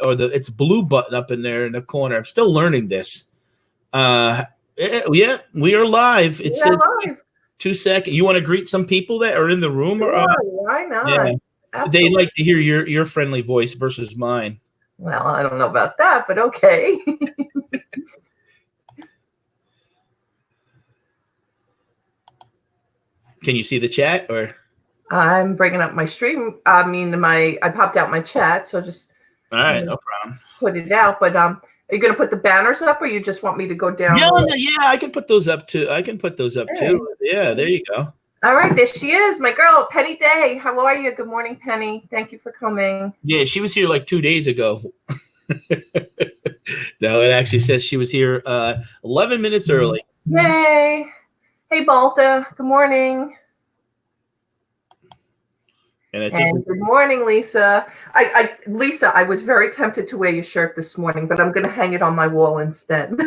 or it's blue button up in there in the corner. I'm still learning this. Yeah, we are live. It says live. 2 seconds. You want to greet some people that are in the room? Sure, Or, why not? Yeah. Absolutely. They like to hear your friendly voice versus mine. Well, I don't know about that, but okay. Can you see the chat or? I'm bringing up my stream. I popped out my chat, so just All right, no problem. Put it out. But are you going to put the banners up, or you just want me to go down? Yeah, I can put those up too. Too. Yeah, there you go. All right, there she is, my girl, Penny Day. How are you? Good morning, Penny. Thank you for coming. Yeah, she was here like 2 days ago. No, it actually says she was here 11 minutes early. Yay. Hey, Balta. Good morning. And good morning, Lisa. Lisa, I was very tempted to wear your shirt this morning, but I'm going to hang it on my wall instead.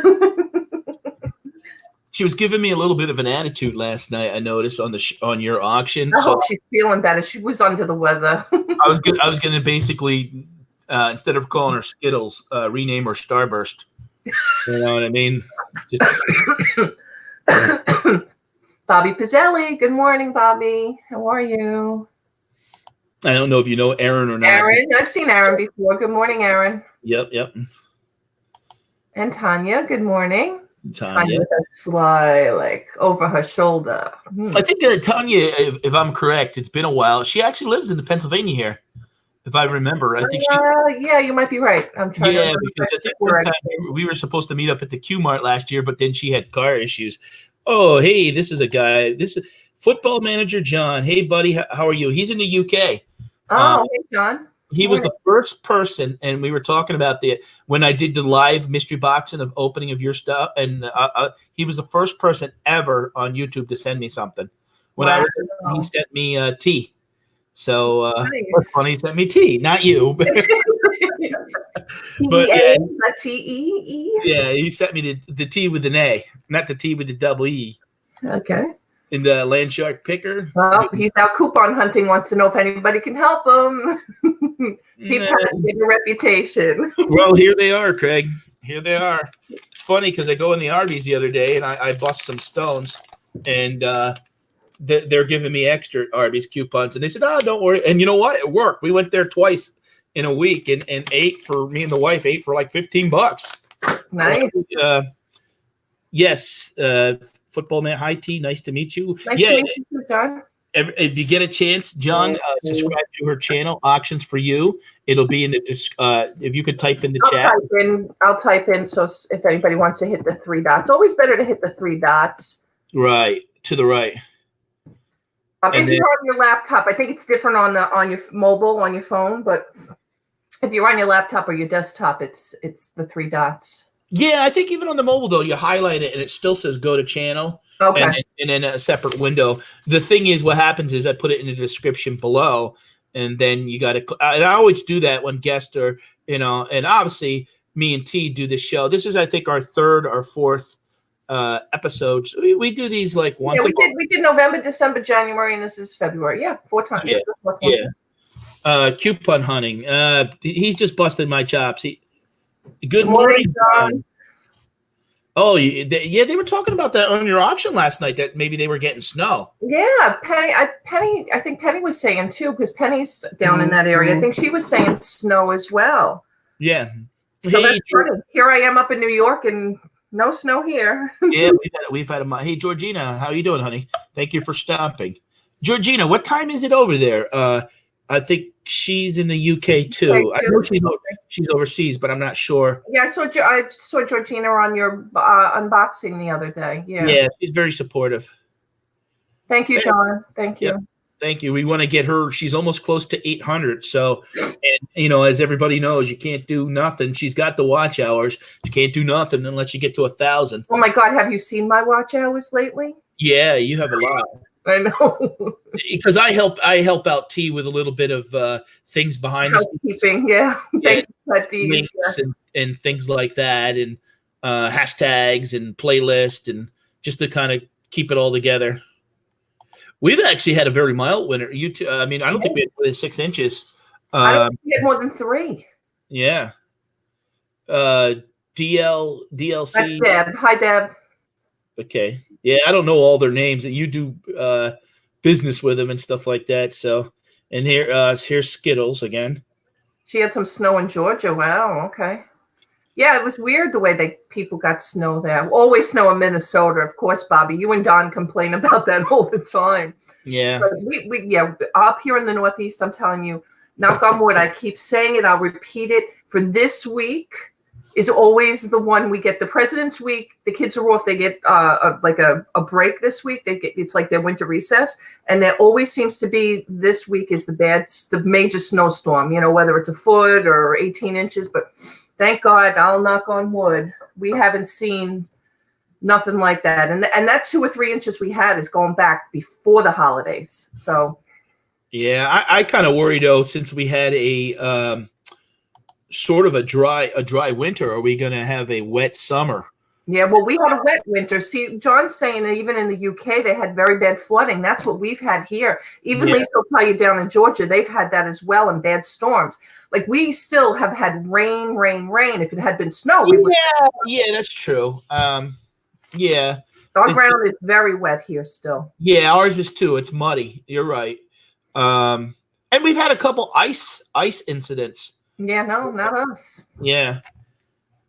She was giving me a little bit of an attitude last night. I noticed on your auction. I hope she's feeling better. She was under the weather. I was going to basically instead of calling her Skittles, rename her Starburst. You know what I mean? Bobby Pizzelli. Good morning, Bobby. How are you? I don't know if you know Aaron or not. Aaron, I've seen Aaron before. Good morning, Aaron. Yep. And Tanya, good morning. Tanya with a sly, like over her shoulder. I think Tanya, if I'm correct, it's been a while. She actually lives in the Pennsylvania here, if I remember. I think yeah, you might be right. I'm trying. Yeah, because I think one time we were supposed to meet up at the Q Mart last year, but then she had car issues. Oh, hey, this is a guy. This is Football Manager John. Hey, buddy, how are you? He's in the UK. Oh, hey, John. He was the first person, and we were talking about when I did the live mystery boxing of opening of your stuff, and he was the first person ever on YouTube to send me something. When I was, he sent me tea. So what's funny? He sent me tea, not you. But yeah, T-E-E. Yeah, he sent me the tea with an A, not the tea with the double E. Okay. In the land shark picker. Well, he's out coupon hunting. Wants to know if anybody can help him. See if he get a reputation. Well, here they are, Craig. Here they are. It's funny because I go in the Arby's the other day and I bust some stones, and they're giving me extra Arby's coupons, and they said, "Oh, don't worry." And you know what? It worked. We went there twice in a week and ate for me and the wife ate for like $15. Nice. Yes. Football Man, hi T, nice to meet you. Nice to meet you, John. If you get a chance, John, subscribe to her channel, Auctions for You. It'll be in the if you could type in the chat. I'll type in. So if anybody wants to hit the 3 dots, always better to hit the 3 dots. Right to the right. If you're on your laptop, I think it's different on your mobile, on your phone. But if you're on your laptop or your desktop, it's the 3 dots. Yeah, I think even on the mobile, though, you highlight it and it still says go to channel. Okay. And then a separate window. The thing is, what happens is I put it in the description below, and then you got to – I always do that when guests are, and obviously me and T do this show. This is, I think, our 3rd or 4th episodes. We do these like once a month. We did November, December, January, and this is February. Yeah, 4 times. Yeah. Coupon hunting. He's just busted my chops. Good morning, John. Oh, yeah, they were talking about that on your auction last night, that maybe they were getting snow. Yeah, Penny. I think Penny was saying too, because Penny's down in that area. I think she was saying snow as well. Yeah. So that's funny. Here I am up in New York, and no snow here. Yeah, we've had a. Hey, Georgina, how you doing, honey? Thank you for stopping. Georgina, what time is it over there? I think she's in the UK too. I know she's overseas, but I'm not sure. Yeah, I saw Georgina on your unboxing the other day. Yeah, she's very supportive. Thank you, John. Thank you. Yep. Thank you. We want to get her. She's almost close to 800. So, and as everybody knows, you can't do nothing. She's got the watch hours. She can't do nothing unless you get to 1,000. Oh my God, have you seen my watch hours lately? Yeah, you have a lot. I know. Because I help out T with a little bit of things behind the scenes. Yeah. Thank you, Patdees. Links and things like that, and hashtags and playlists, and just to kind of keep it all together. We've actually had a very mild winter. I don't think we had more than 6 inches. I don't think we had more than 3. Yeah. That's DLC. Deb. Hi, Deb. Okay. Yeah, I don't know all their names. You do business with them and stuff like that. So, and here's Skittles again. She had some snow in Georgia. Wow. Okay. Yeah, it was weird the way people got snow there. Always snow in Minnesota, of course, Bobby. You and Don complain about that all the time. Yeah. But yeah, up here in the Northeast, I'm telling you, knock on wood, I keep saying it, I'll repeat it. For this week is always the one we get the President's Week. The kids are off. They get like a break this week. It's like their winter recess. And there always seems to be this week is the major snowstorm, whether it's a foot or 18 inches. But thank God, I'll knock on wood, we haven't seen nothing like that. And that 2 or 3 inches we had is going back before the holidays. So yeah, I kind of worry though, since we had a sort of a dry winter. Are we going to have a wet summer? Yeah, well, we had a wet winter. See, John's saying that even in the UK, they had very bad flooding. That's what we've had here. Even Lisa will tell you down in Georgia, they've had that as well, and bad storms. Like, we still have had rain. If it had been snow, we would. Yeah, that's true. Yeah. Our ground is very wet here still. Yeah, ours is too. It's muddy. You're right. And we've had a couple ice incidents. Yeah, no, not us. Yeah.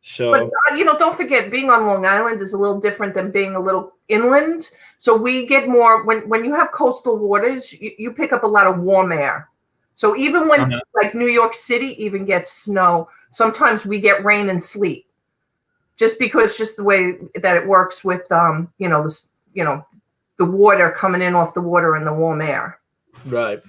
So, but don't forget, being on Long Island is a little different than being a little inland. So we get more when you have coastal waters, you pick up a lot of warm air. So even when like New York City even gets snow, sometimes we get rain and sleet, just the way that it works with the water coming in off the water and the warm air. Right.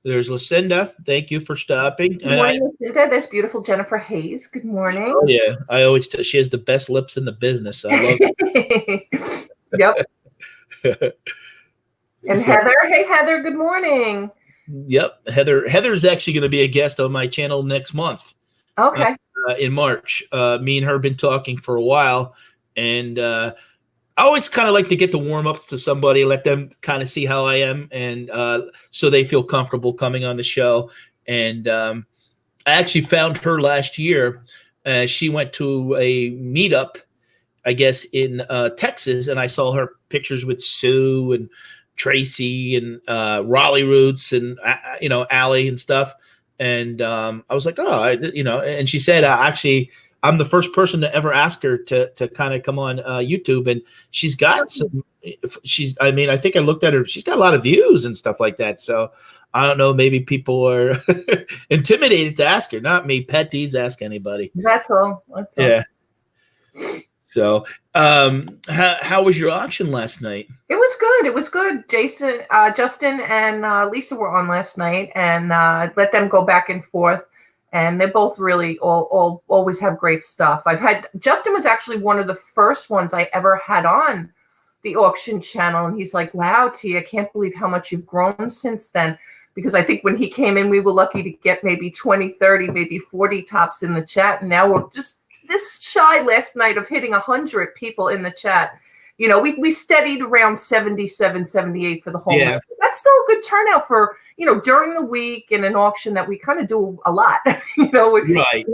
There's Lucinda. Thank you for stopping. Good morning, Lucinda. There's beautiful Jennifer Hayes. Good morning. Oh, yeah. I always tell she has the best lips in the business. I love it. Yep. And Heather. Hey, Heather. Good morning. Yep. Heather's actually going to be a guest on my channel next month. Okay. In March. Me and her have been talking for a while. And I always kind of like to get the warm-ups to somebody, let them kind of see how I am, and so they feel comfortable coming on the show. And I actually found her last year. She went to a meetup, I guess, in Texas, and I saw her pictures with Sue and Tracy and Raleigh Roots and, Allie and stuff. And I was like, and she said, actually, I'm the first person to ever ask her to kind of come on YouTube, and she's got some. I think I looked at her. She's got a lot of views and stuff like that. So I don't know. Maybe people are intimidated to ask her. Not me. Patdees ask anybody. That's all. Yeah. So, how was your auction last night? It was good. Jason, Justin, and Lisa were on last night, and let them go back and forth. And they both really always have great stuff. Justin was actually one of the first ones I ever had on the auction channel. And he's like, wow, T, I can't believe how much you've grown since then. Because I think when he came in, we were lucky to get maybe 20, 30, maybe 40 tops in the chat. And now we're just this shy last night of hitting 100 people in the chat. We steadied around 77, 78 for the whole night. That's still a good turnout for, during the week in an auction that we kind of do a lot. Right.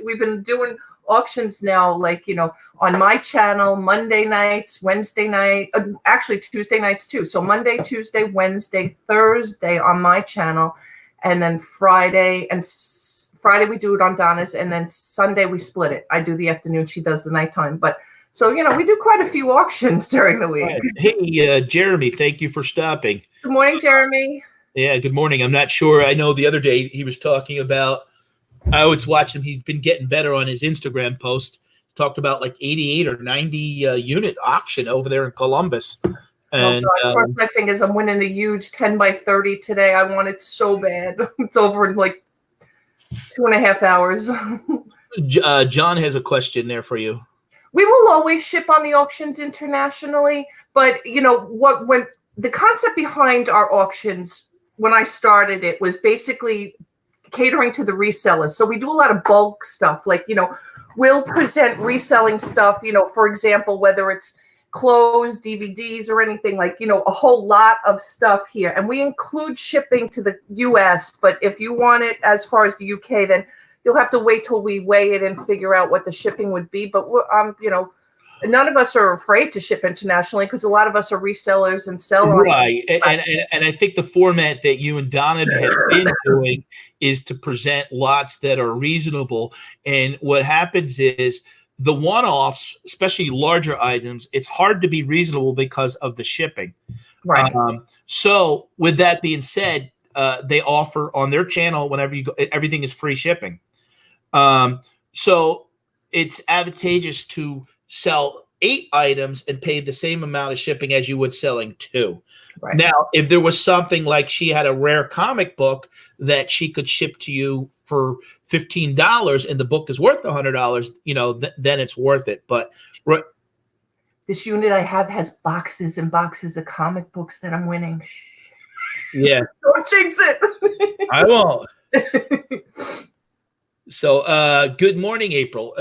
We've been doing auctions now, on my channel, Monday nights, Wednesday night, actually Tuesday nights too. So Monday, Tuesday, Wednesday, Thursday on my channel, and then Friday we do it on Donna's, and then Sunday we split it. I do the afternoon, she does the nighttime, but. So, we do quite a few auctions during the week. Hey, Jeremy, thank you for stopping. Good morning, Jeremy. Yeah, good morning. I'm not sure. I know the other day he was talking about, I always watch him. He's been getting better on his Instagram post. Talked about like 88 or 90 unit auction over there in Columbus. And of course, my thing is I'm winning a huge 10 by 30 today. I want it so bad. It's over in like 2.5 hours. John has a question there for you. We will always ship on the auctions internationally, but when the concept behind our auctions, when I started it, was basically catering to the resellers. So we do a lot of bulk stuff, we'll present reselling stuff, for example, whether it's clothes, DVDs, or anything, a whole lot of stuff here. And we include shipping to the US, but if you want it as far as the UK, then you'll have to wait till we weigh it and figure out what the shipping would be. But we're, none of us are afraid to ship internationally because a lot of us are resellers and sell on. Right. And I think the format that you and Donna have been doing is to present lots that are reasonable. And what happens is the one-offs, especially larger items, it's hard to be reasonable because of the shipping. Right. So with that being said, they offer on their channel, whenever you go, everything is free shipping. So it's advantageous to sell 8 items and pay the same amount of shipping as you would selling 2. Right. Now, if there was something like she had a rare comic book that she could ship to you for $15 and the book is worth $100, then it's worth it. But this unit I have has boxes and boxes of comic books that I'm winning. Yeah. Don't jinx it. I won't. So, good morning, April.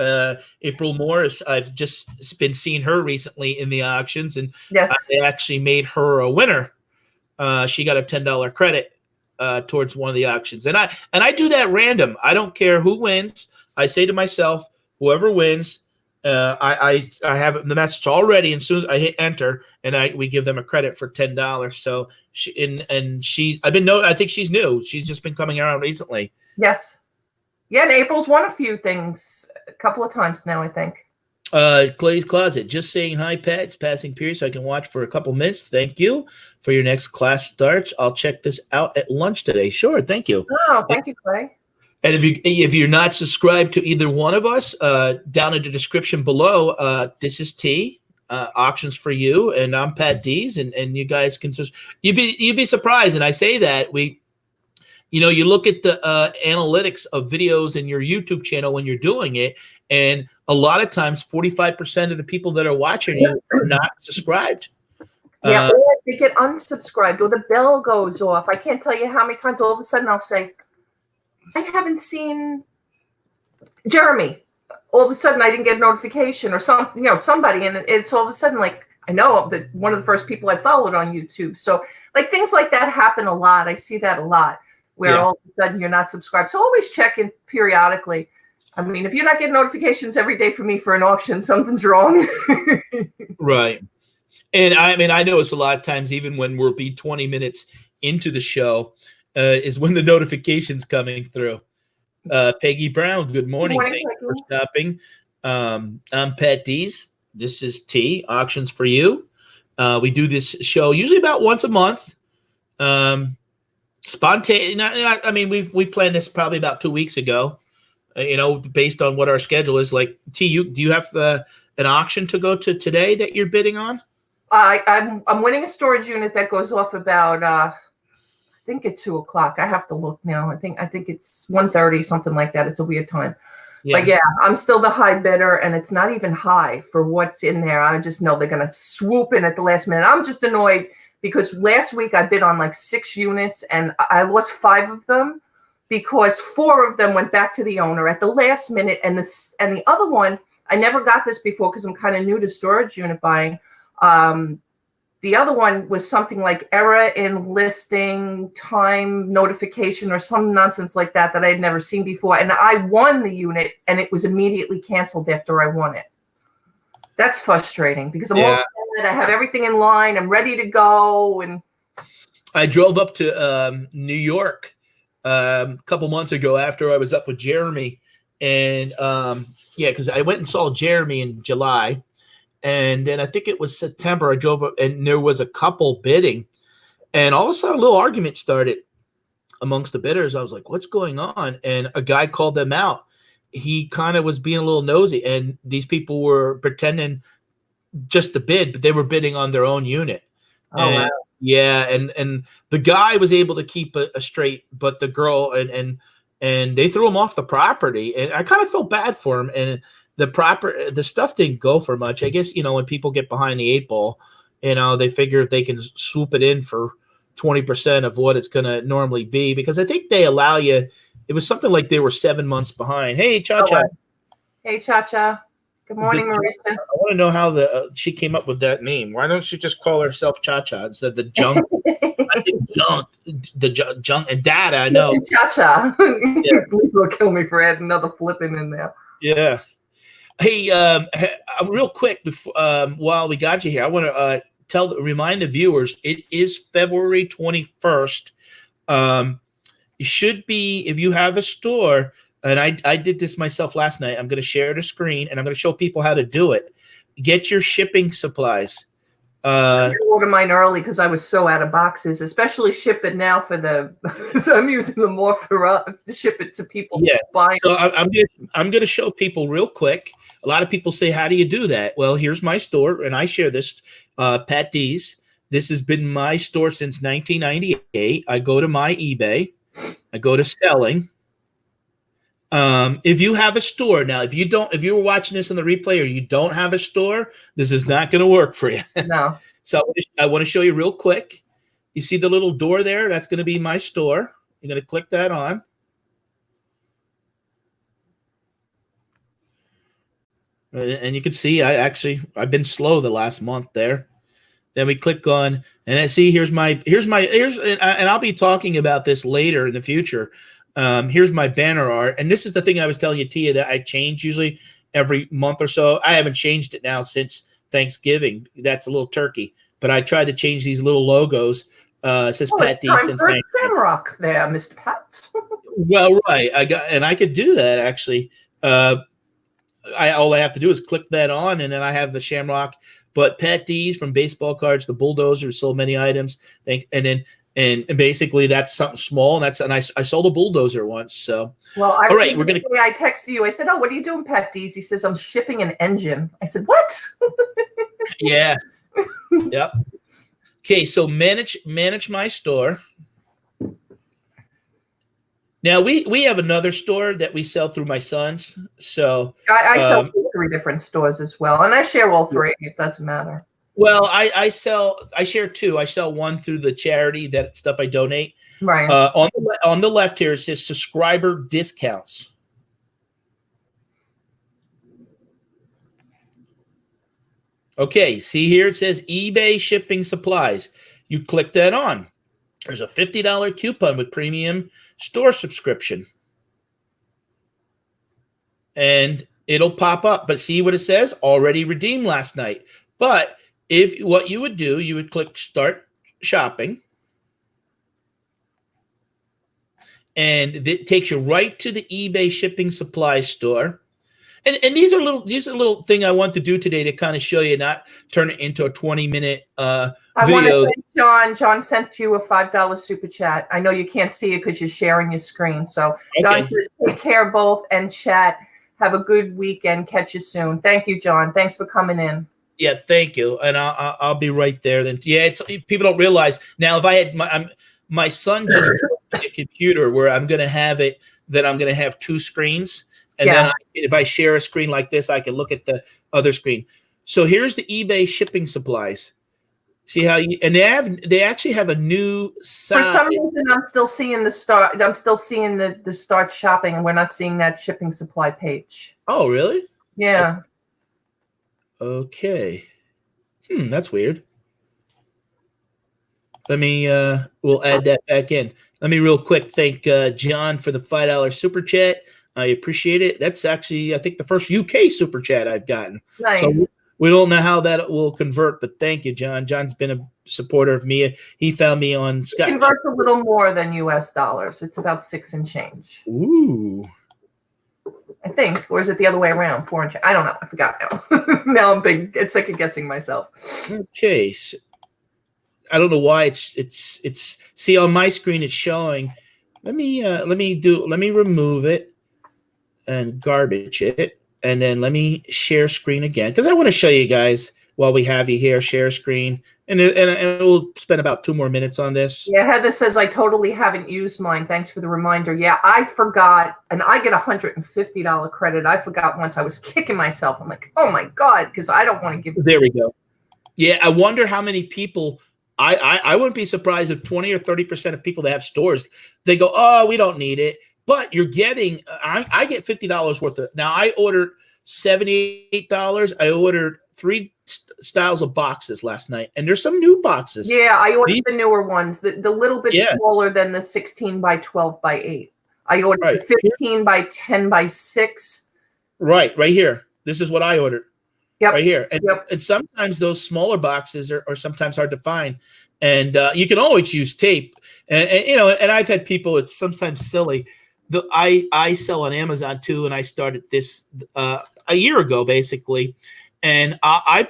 April Morris. I've just been seeing her recently in the auctions, and yes, I actually made her a winner. She got a $10 credit towards one of the auctions, and I do that random. I don't care who wins. I say to myself, whoever wins, I have the message already, and as soon as I hit enter, and we give them a credit for $10. So I think she's new. She's just been coming around recently. Yes. Yeah, and April's won a few things a couple of times now, I think. Clay's Closet, just saying hi, Pat. It's passing period, so I can watch for a couple minutes. Thank you for your next class starts. I'll check this out at lunch today. Sure, thank you. Oh, thank you, Clay. And if you're not subscribed to either one of us, down in the description below, this is T, auctions for you, and I'm Patdees, and you guys can you'd be surprised, and I say that you look at the analytics of videos in your YouTube channel when you're doing it, and a lot of times 45% of the people that are watching you are not subscribed. Yeah, or they get unsubscribed, or the bell goes off. I can't tell you how many times all of a sudden I'll say, I haven't seen Jeremy. All of a sudden I didn't get a notification, or somebody, and it's all of a sudden like, I know that one of the first people I followed on YouTube. So like things like that happen a lot. I see that a lot, where all of a sudden you're not subscribed. So always check in periodically. I mean, if you're not getting notifications every day from me for an auction, something's wrong. Right. And I know it's a lot of times, even when we'll be 20 minutes into the show, is when the notifications coming through. Peggy Brown, good morning. Thank you for stopping. I'm Patdees. This is T, auctions for you. We do this show usually about once a month. Spontaneous. I mean, we planned this probably about 2 weeks ago. Based on what our schedule is. Like, T, do you have an auction to go to today that you're bidding on? I'm winning a storage unit that goes off about I think at 2:00. I have to look now. I think it's 1:30, something like that. It's a weird time. Yeah. But yeah, I'm still the high bidder, and it's not even high for what's in there. I just know they're gonna swoop in at the last minute. I'm just annoyed because last week I bid on like 6 units and I lost 5 of them because 4 of them went back to the owner at the last minute, and the other one, I never got this before because I'm kind of new to storage unit buying. The other one was something like error in listing time notification or some nonsense like that I had never seen before. And I won the unit and it was immediately canceled after I won it. That's frustrating because I'm all set. I have everything in line. I'm ready to go. And I drove up to New York a couple months ago after I was up with Jeremy. And because I went and saw Jeremy in July. And then I think it was September, I drove up and there was a couple bidding. And all of a sudden, a little argument started amongst the bidders. I was like, what's going on? And a guy called them out. He kind of was being a little nosy. And these people were pretending just to bid, but they were bidding on their own unit. Oh, wow. Yeah. And the guy was able to keep a straight, but the girl and they threw him off the property. And I kind of felt bad for him. And the stuff didn't go for much. I guess, when people get behind the 8 ball, they figure if they can swoop it in for 20% of what it's going to normally be, because I think they allow you, it was something like they were 7 months behind. Hey, Cha-Cha. Hey, Cha-Cha. Good morning, Marisha. I want to know how she came up with that name. Why don't she just call herself Cha-Cha instead of the junk? I think junk and data. I know. Cha-Cha. Yeah. Lisa will kill me for adding another flipping in there. Yeah. Hey, real quick before while we got you here, I want to remind the viewers it is February 21st. You should be, if you have a store, and I did this myself last night. I'm going to share the screen and I'm going to show people how to do it. Get your shipping supplies. I ordered mine early because I was so out of boxes, especially ship it now for the. So I'm using them more for to ship it to people. Yeah. Buying. So I'm going to show people real quick. A lot of people say, "How do you do that?" Well, here's my store, and I share this. Patdees. This has been my store since 1998. I go to my eBay. I go to selling. If you have a store now, if you were watching this on the replay or you don't have a store, this is not going to work for you. No. So I want to show you real quick. You see the little door there? That's going to be my store. You're going to click that on. And you can see I've been slow the last month there. Then we click on, and I see here's and I'll be talking about this later in the future. Here's my banner art, and this is the thing I was telling you, Tia, that I change usually every month or so. I haven't changed it now since Thanksgiving. That's a little turkey, but I tried to change these little logos. It says Patdees since Shamrock there, Mr. Pats. Well, right, I could do that actually. All I have to do is click that on, and then I have the Shamrock. But Patdees, from baseball cards to bulldozer, so many items. And basically that's something small. And I sold a bulldozer once. So well, all right, we're gonna. I texted you. I said, "Oh, what are you doing, Patdees?" He says, "I'm shipping an engine." I said, "What?" Yeah. Yep. Okay, so manage my store. Now we have another store that we sell through my son's. So I sell 3 different stores as well, and I share all 3. It doesn't matter. Well, I share 2. I sell one through the charity, that stuff I donate. Right. On the left here, it says subscriber discounts. Okay, see here it says eBay shipping supplies. You click that on. There's a $50 coupon with premium store subscription. And it'll pop up. But see what it says? Already redeemed last night. But what you would do, you would click start shopping. And it takes you right to the eBay shipping supply store. And these are a little thing I want to do today to kind of show you, not turn it into a 20-minute video. I want to thank John. John sent you a $5 super chat. I know you can't see it because you're sharing your screen. So John says, take care both and chat. Have a good weekend. Catch you soon. Thank you, John. Thanks for coming in. Yeah, thank you. And I'll be right there then. Yeah, people don't realize now. If I had my son just a computer where I'm going to have it, that I'm going to have 2 screens. And then if I share a screen like this, I can look at the other screen. So here's the eBay shipping supplies. See how they actually have a new side. For some reason, I'm still seeing the start. I'm still seeing the start shopping, and we're not seeing that shipping supply page. Oh, really? Yeah. Okay. That's weird. Let me we'll add that back in. Let me real quick thank John for the $5 super chat. I appreciate it. That's actually, I think, the first UK super chat I've gotten. Nice. So we don't know how that will convert, but thank you, John. John's been a supporter of me. He found me on Skype. It converts a little more than US dollars. It's about 6 and change. Ooh. I think. Or is it the other way around? 4 and change. I don't know. I forgot now. Now I'm thinking, it's second guessing myself. Okay. So, I don't know why it's see on my screen it's showing. Let me remove it and garbage it, and then let me share screen again because I want to show you guys while we have you here. Share screen, and we'll spend about 2 more minutes on this. Yeah, Heather says I totally haven't used mine. Thanks for the reminder. Yeah, I forgot, and I get $150 credit. I forgot once. I was kicking myself. I'm like, oh my god, because I don't want to give. There we go. Yeah, I wonder how many people. I wouldn't be surprised if 20 or 30% of people that have stores, they go, oh, we don't need it. But you're getting, I get $50 worth of, now I ordered $78. I ordered 3 styles of boxes last night, and there's some new boxes. Yeah, I ordered the newer ones, the little bit smaller than the 16 by 12 by 8. I ordered the 15 by 10 by 6. Right here. This is what I ordered. Yep. Right here. And sometimes those smaller boxes are sometimes hard to find. And you can always use tape. And and I've had people, it's sometimes silly. I sell on Amazon too, and I started this a year ago, basically. And I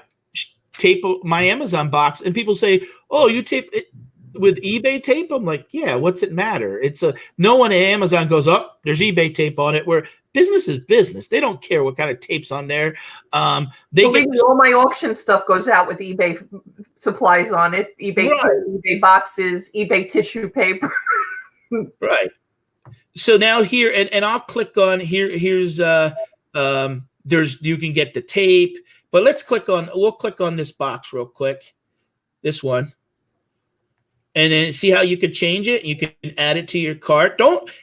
tape my Amazon box, and people say, "Oh, you tape it with eBay tape?" I'm like, "Yeah, what's it matter?" No one at Amazon goes, "Oh, there's eBay tape on it." Where business is business. They don't care what kind of tape's on there. All my auction stuff goes out with eBay supplies on it. eBay tape, eBay boxes, eBay tissue paper. Right. So now here, and I'll click on here's you can get the tape, but we'll click on this box real quick. This one. And then see how you could change it. You can add it to your cart.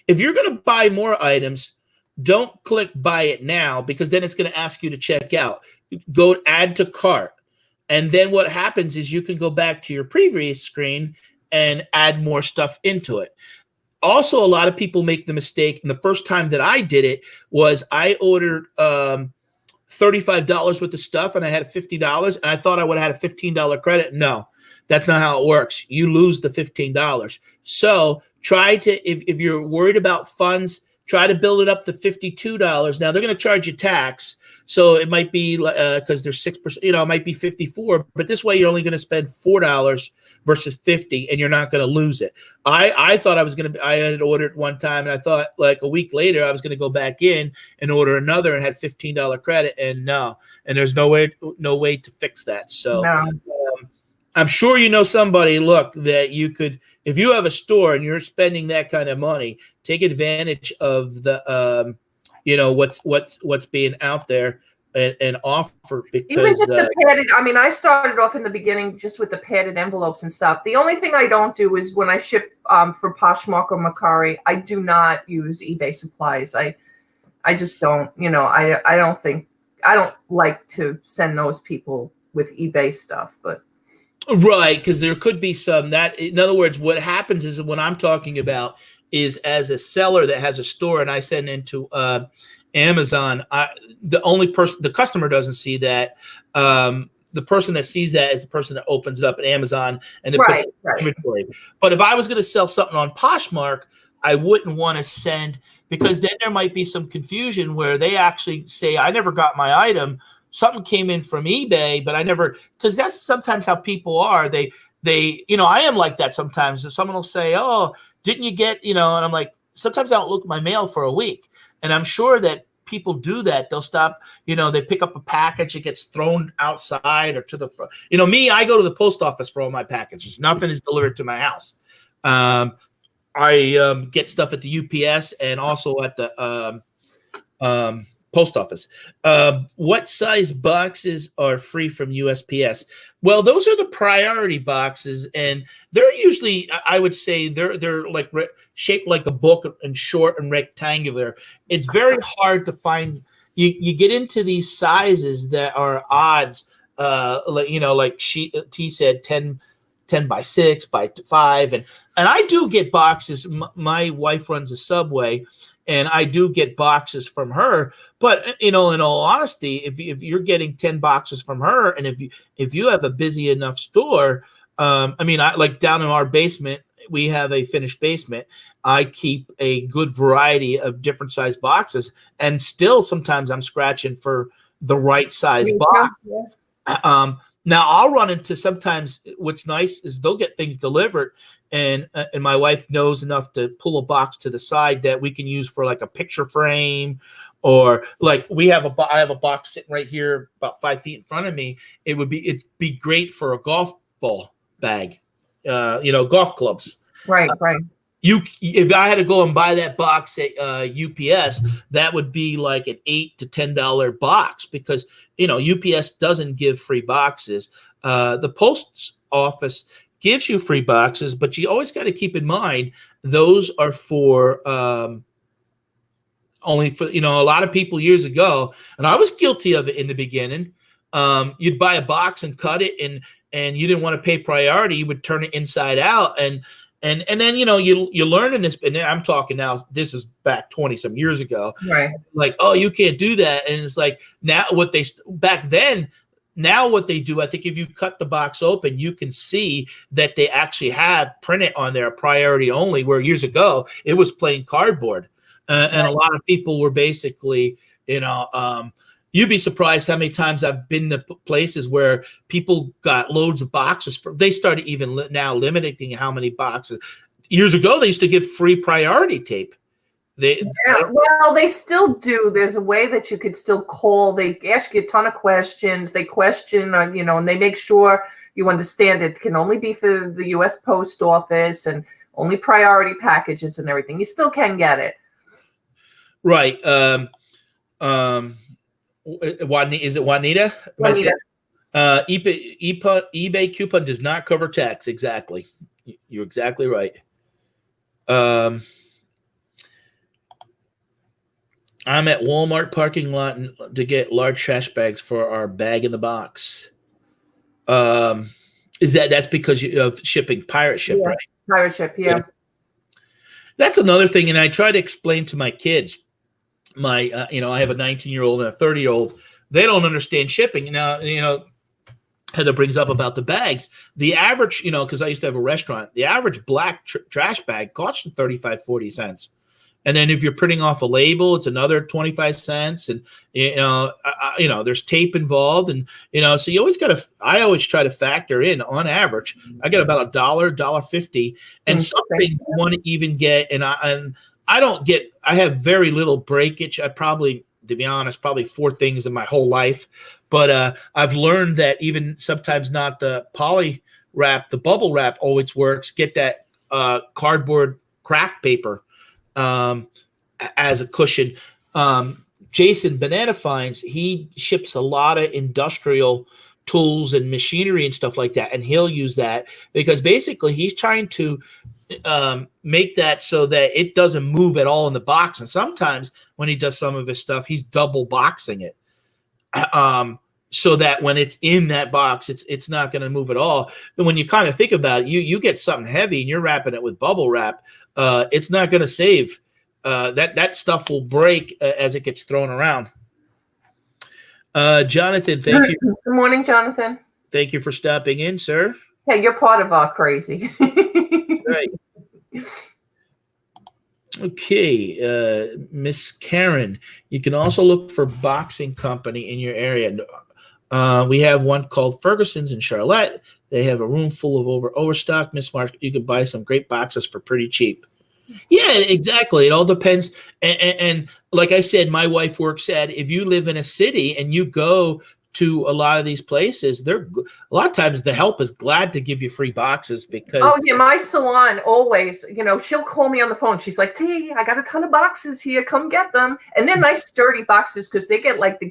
If you're going to buy more items, don't click buy it now, because then it's going to ask you to check out. Go add to cart. And then what happens is you can go back to your previous screen and add more stuff into it. Also, a lot of people make the mistake, and the first time that I did it was I ordered $35 worth of stuff, and I had $50, and I thought I would have had a $15 credit. No, that's not how it works. You lose the $15. So try to, if you're worried about funds, try to build it up to $52. Now they're going to charge you tax. So it might be because there's 6%, it might be 54, but this way you're only going to spend $4 versus 50, and you're not going to lose it. I thought I had ordered one time, and I thought like a week later I was going to go back in and order another and had $15 credit, and no, and there's no way to fix that. So I'm sure you know somebody, that you could, if you have a store and you're spending that kind of money, take advantage of the what's being out there and offer, because even just the padded, I started off in the beginning just with the padded envelopes and stuff. The only thing I don't do is when I ship for Poshmark or Mercari, I do not use eBay supplies. I just don't, I don't like to send those people with eBay stuff, but right, because there could be some that, in other words, what happens is, what I'm talking about is, as a seller that has a store and I send into Amazon, the customer doesn't see that. The person that sees that is the person that opens it up at Amazon and then puts it in inventory. But if I was going to sell something on Poshmark, I wouldn't want to send, because then there might be some confusion where they actually say, I never got my item. Something came in from eBay, but I never, because that's sometimes how people are. They, I am like that sometimes. Someone will say, "Oh, didn't you get," and I'm like, sometimes I don't look at my mail for a week. And I'm sure that people do that. They'll stop, they pick up a package, it gets thrown outside or to the front. Me, I go to the post office for all my packages. Nothing is delivered to my house. I get stuff at the UPS and also at the post office. What size boxes are free from USPS? Well, those are the priority boxes, and they're usually, I would say, they're like shaped like a book and short and rectangular. It's very hard to find. You get into these sizes that are odds. Like T said, 10 by 6 by 5, and I do get boxes. My wife runs a Subway, and I do get boxes from her. But in all honesty, if you're getting 10 boxes from her, and if you have a busy enough store, I like down in our basement, we have a finished basement. I keep a good variety of different size boxes, and still sometimes I'm scratching for the right size box. Yeah. Now I'll run into, sometimes what's nice is they'll get things delivered, and my wife knows enough to pull a box to the side that we can use for like a picture frame, or like I have a box sitting right here about 5 feet in front of me. It'd be great for a golf ball bag, golf clubs. Right. If I had to go and buy that box at UPS, that would be like an $8 to $10 box, because UPS doesn't give free boxes. The post office gives you free boxes, but you always got to keep in mind those are for only for, a lot of people years ago, and I was guilty of it in the beginning. You'd buy a box and cut it, and you didn't want to pay priority. You would turn it inside out, and then you learn in this. And I'm talking now. This is back 20 some years ago. Right. Like, oh, you can't do that. And it's like now back then. Now what they do, I think if you cut the box open, you can see that they actually have printed on there priority only, where years ago it was plain cardboard. And a lot of people were basically, you'd be surprised how many times I've been to places where people got loads of boxes. They started even now limiting how many boxes. Years ago, they used to give free priority tape. Well, they still do. There's a way that you could still call. They ask you a ton of questions. They question, and they make sure you understand it can only be for the U.S. Post Office and only priority packages and everything. You still can get it. Right. Is it Juanita? Juanita. eBay coupon does not cover tax. Exactly. You're exactly right. I'm at Walmart parking lot to get large trash bags for our bag in the box. That's because of shipping, pirate ship, right? Pirate ship, yeah. That's another thing, and I try to explain to my kids. I have a 19-year-old and a 30-year-old. They don't understand shipping. Now, Heather brings up about the bags. The average, because I used to have a restaurant, the average black trash bag costs you 35, 40 cents. And then if you're printing off a label, it's another 25 cents. And, there's tape involved. And, so you always I always try to factor in on average, I get about $1.50 and something you want to even get. And I have very little breakage. I probably, to be honest, probably 4 things in my whole life. But I've learned that even sometimes not the poly wrap, the bubble wrap always works. Get that cardboard craft paper as a cushion. Jason Banana Finds, he ships a lot of industrial tools and machinery and stuff like that, and he'll use that because basically he's trying to make that so that it doesn't move at all in the box. And sometimes when he does some of his stuff, he's double boxing it so that when it's in that box, it's not going to move at all. And when you kind of think about it, you get something heavy and you're wrapping it with bubble wrap, it's not going to save. That stuff will break as it gets thrown around. Jonathan, thank you. Good morning, Jonathan. Thank you for stopping in, sir. Hey, you're part of our crazy. Right. Okay, Miss Karen, you can also look for boxing company in your area. We have one called Ferguson's in Charlotte. They have a room full of overstock. Miss Mark, you can buy some great boxes for pretty cheap. Yeah, exactly. It all depends. And like I said, my wife works if you live in a city and you go to a lot of these places, a lot of times the help is glad to give you free boxes because. Oh yeah, my salon always, she'll call me on the phone. She's like, T, I got a ton of boxes here. Come get them. And they're nice sturdy boxes because they get like the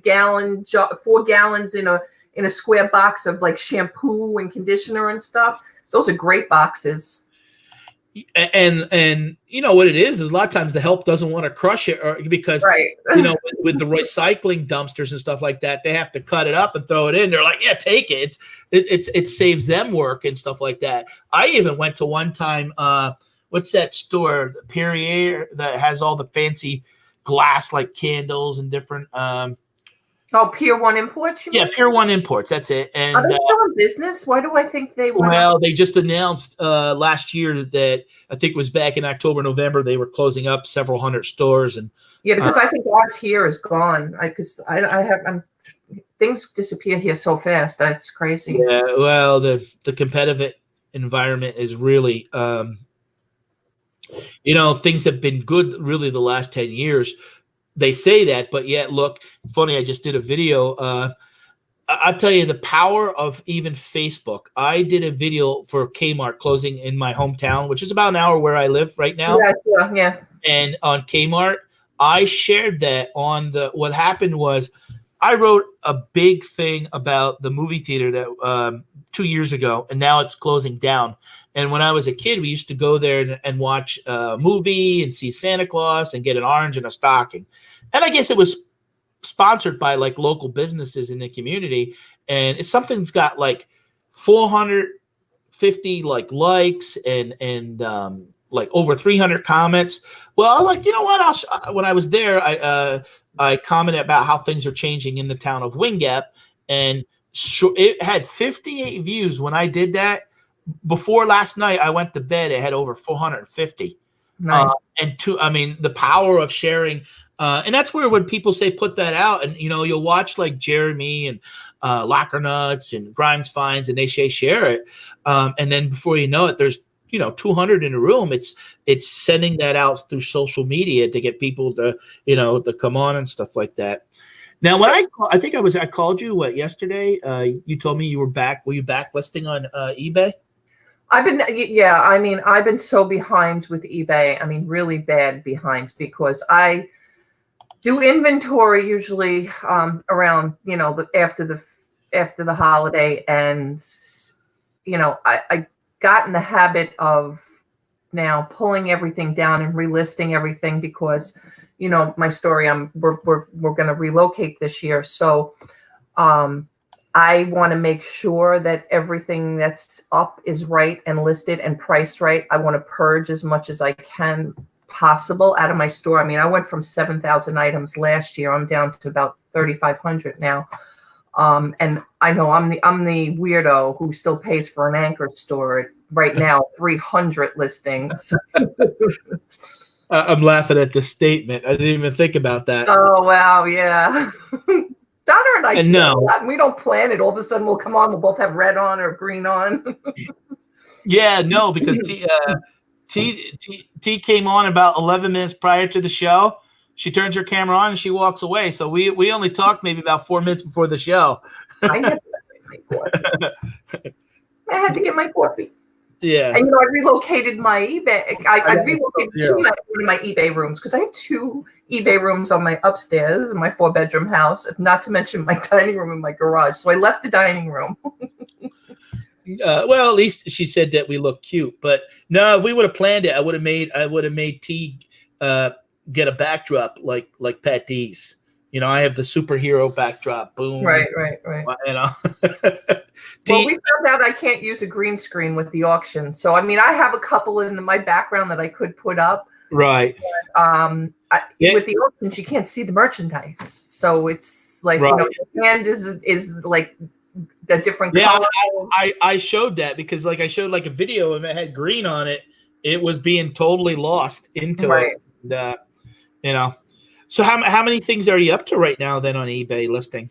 4 gallons in a square box of like shampoo and conditioner and stuff. Those are great boxes. And you know what it is a lot of times the help doesn't want to crush it because with the recycling dumpsters and stuff like that, they have to cut it up and throw it in. They're like, yeah, take it. It saves them work and stuff like that. I even went to one time, what's that store, Perrier, that has all the fancy glass like candles and different Pier 1 Imports? Yeah, Pier 1 Imports. That's it. And are they still in business? Why do I think they were? Well, they just announced last year that I think it was back in October, November, they were closing up several hundred stores. And yeah, because I think ours here is gone. Because things disappear here so fast. That's crazy. Yeah, well, the competitive environment is really, things have been good really the last 10 years. They say that, but yet, look, it's funny. I just did a video. I'll tell you the power of even Facebook. I did a video for Kmart closing in my hometown, which is about an hour where I live right now. Yeah. And on Kmart, I shared that on what happened was I wrote a big thing about the movie theater that 2 years ago, and now it's closing down. And when I was a kid, we used to go there and watch a movie and see Santa Claus and get an orange and a stocking. And I guess it was sponsored by like local businesses in the community. And it's something that's got like 450 likes and like over 300 comments. Well, I'm like, you know what? When I was there, I commented about how things are changing in the town of Wingap, and it had 58 views when I did that. Before last night, I went to bed. It had over 450. Nice. I mean, the power of sharing, and that's where when people say put that out, and you'll watch like Jeremy and Locker Nuts and Grimes Finds, and they say share it, and then before you know it, there's 200 in a room. It's sending that out through social media to get people to to come on and stuff like that. Now, when I think I called you yesterday. You told me you were back. Were you back listing on eBay? I've been so behind with eBay. I mean, really bad behind, because I do inventory usually around after the holiday, and I got in the habit of now pulling everything down and relisting everything, because my story, we're going to relocate this year, so I want to make sure that everything that's up is right and listed and priced right. I want to purge as much as I can possible out of my store. I mean, I went from 7,000 items last year. I'm down to about 3,500 now. And I know I'm the weirdo who still pays for an anchor store right now, 300 listings. I'm laughing at the statement. I didn't even think about that. Oh, wow. Yeah. Donna and I, no, we don't plan it. All of a sudden we'll come on. We'll both have red on or green on. Yeah, no, because T came on about 11 minutes prior to the show. She turns her camera on and she walks away. So we only talked maybe about 4 minutes before the show. I had to get my coffee. Yeah. And I relocated my eBay. I relocated one of my eBay rooms, because I have 2 eBay rooms on my upstairs in my 4-bedroom house, not to mention my dining room and my garage. So I left the dining room. Well, at least she said that we look cute. But no, if we would have planned it, I would have made T get a backdrop like Patdees. I have the superhero backdrop. Boom. Right. Well, we found out I can't use a green screen with the auction. So, I mean, I have a couple in my background that I could put up. Right. But, with the auctions, you can't see the merchandise. So it's like, the hand is like the different color. I showed that because I showed a video and it had green on it. It was being totally lost into it. And, so how many things are you up to right now then on eBay listing?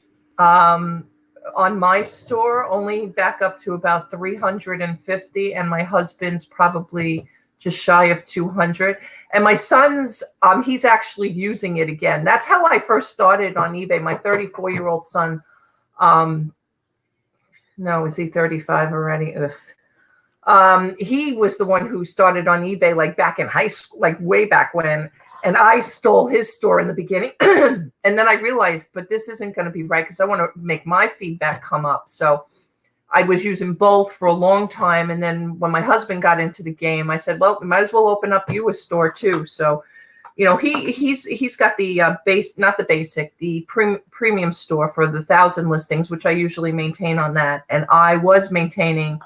On my store, only back up to about 350, and my husband's probably just shy of 200. And my son's, he's actually using it again. That's how I first started on eBay. My 34-year-old son, no, is he 35 already? He was the one who started on eBay back in high school, way back when. And I stole his store in the beginning. And then I realized, but this isn't going to be right, because I want to make my feedback come up. So I was using both for a long time. And then when my husband got into the game, I said, well, we might as well open up you a store too. So, he's got the premium store for the 1,000 listings, which I usually maintain on that. And I was maintaining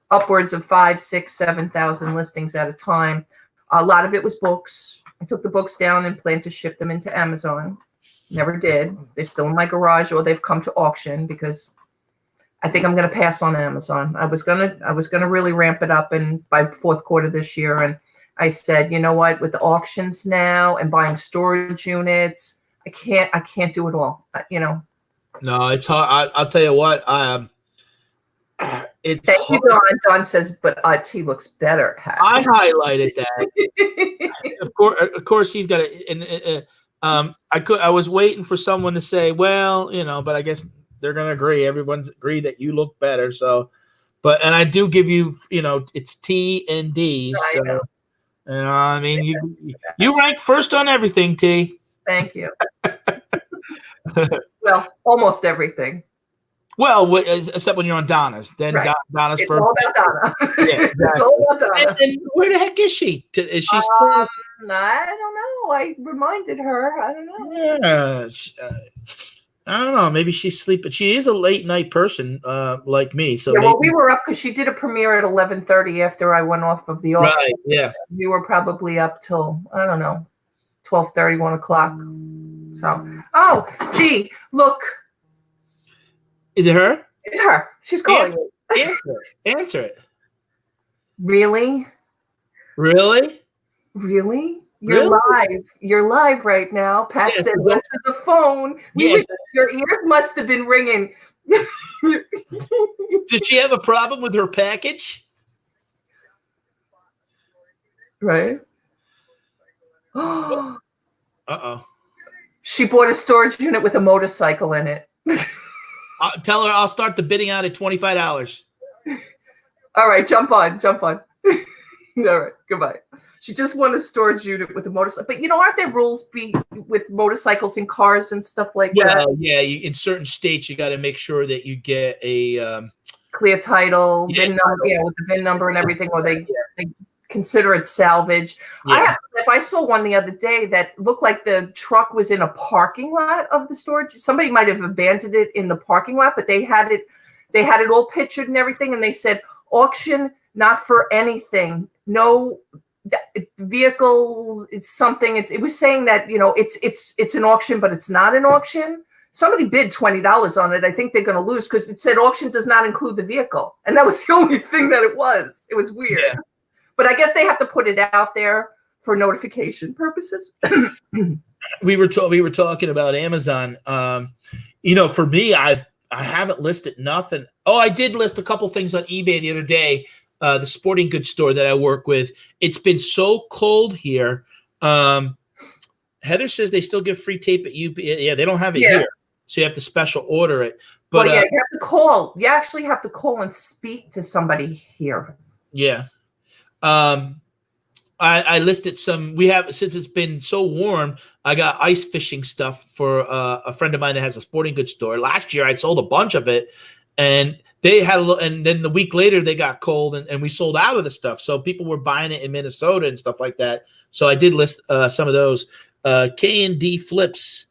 upwards of 5,000, 6,000, 7,000 listings at a time. A lot of it was books. I took the books down and planned to ship them into Amazon. Never did. They're still in my garage, or they've come to auction, because I think I'm going to pass on Amazon. I was going to really ramp it up by 4th quarter this year. And I said, you know what, with the auctions now and buying storage units, I can't do it all. No, it's hard. I'll tell you what. It's Thank you, Don. Don says, but T looks better. I highlighted that. Of course, he's got it. I was waiting for someone to say, well, but I guess they're gonna agree. Everyone's agreed that you look better. So, and I do give you, it's T and Dees. So, I mean, you rank first on everything, T. Thank you. Well, almost everything. Well, except when you're on Donna's. Then Right. Donna's It's for all about Donna. yeah, exactly. It's all about Donna. And where the heck is she? Is she still? I don't know. I reminded her. I don't know. Yeah, I don't know. Maybe she's sleeping. She is a late night person, like me. So Yeah, maybe, well, we were up because she did a premiere at 11:30 after I went off of the office. right? Yeah. We were probably up till, I don't know, 12:30, 1 o'clock. So, oh, gee, look. Is it her? It's her. She's calling me. Answer it. Really? Really? Really? You're Really? live. You're live right now. Pat Yes, said, well, answer the phone. Yes. Your ears must have been ringing. Did she have a problem with her package? Right? Uh-oh. She bought a storage unit with a motorcycle in it. Tell her I'll start the bidding out at $25. All right, jump on. All right, goodbye. She just won a storage unit with a motorcycle. But aren't there rules with motorcycles and cars and stuff like that? Well, yeah, in certain states, you got to make sure that you get a clear title, VIN number, with the VIN number and everything, or they consider it salvage. Yeah. I saw one the other day that looked like the truck was in a parking lot of the storage. Somebody might have abandoned it in the parking lot, but they had it all pictured and everything, and they said auction not for anything. No vehicle is something. It was saying that it's an auction, but it's not an auction. Somebody bid $20 on it. I think they're going to lose because it said auction does not include the vehicle, and that was the only thing that it was. It was weird. Yeah. But I guess they have to put it out there for notification purposes. We were talking about Amazon. For me, I haven't listed nothing. Oh, I did list a couple things on eBay the other day. The sporting goods store that I work with. It's been so cold here. Heather says they still give free tape at UP. Yeah, they don't have it here, so you have to special order it. But you have to call. You actually have to call and speak to somebody here. Yeah. I listed some. We have, since it's been so warm, I got ice fishing stuff for a friend of mine that has a sporting goods store. Last year I sold a bunch of it, and they had and then the week later they got cold, and we sold out of the stuff. So people were buying it in Minnesota and stuff like that. So I did list some of those. K&D Flips.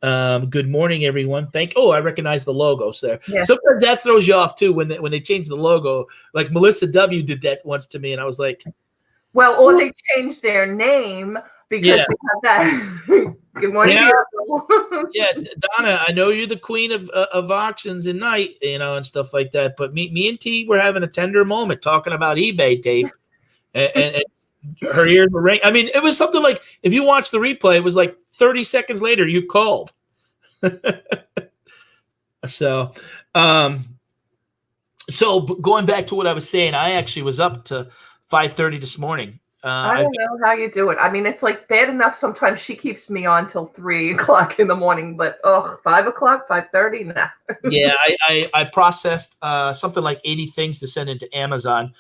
Good morning, everyone. I recognize the logos there. Yeah. Sometimes that throws you off too when they change the logo. Like Melissa W did that once to me, and I was like, well, or they changed their name because we have that. Good morning, yeah, Donna, I know you're the queen of auctions and night, and stuff like that. But me and T were having a tender moment talking about eBay tape, and her ears were ringing. I mean, it was something like, if you watch the replay, it was like 30 seconds later you called. So going back to what I was saying, I actually was up to 5:30 this morning. I don't know how you do it. I mean, it's like bad enough sometimes she keeps me on till 3 o'clock in the morning, but 5 o'clock, 5:30, nah. Yeah, I processed something like 80 things to send into Amazon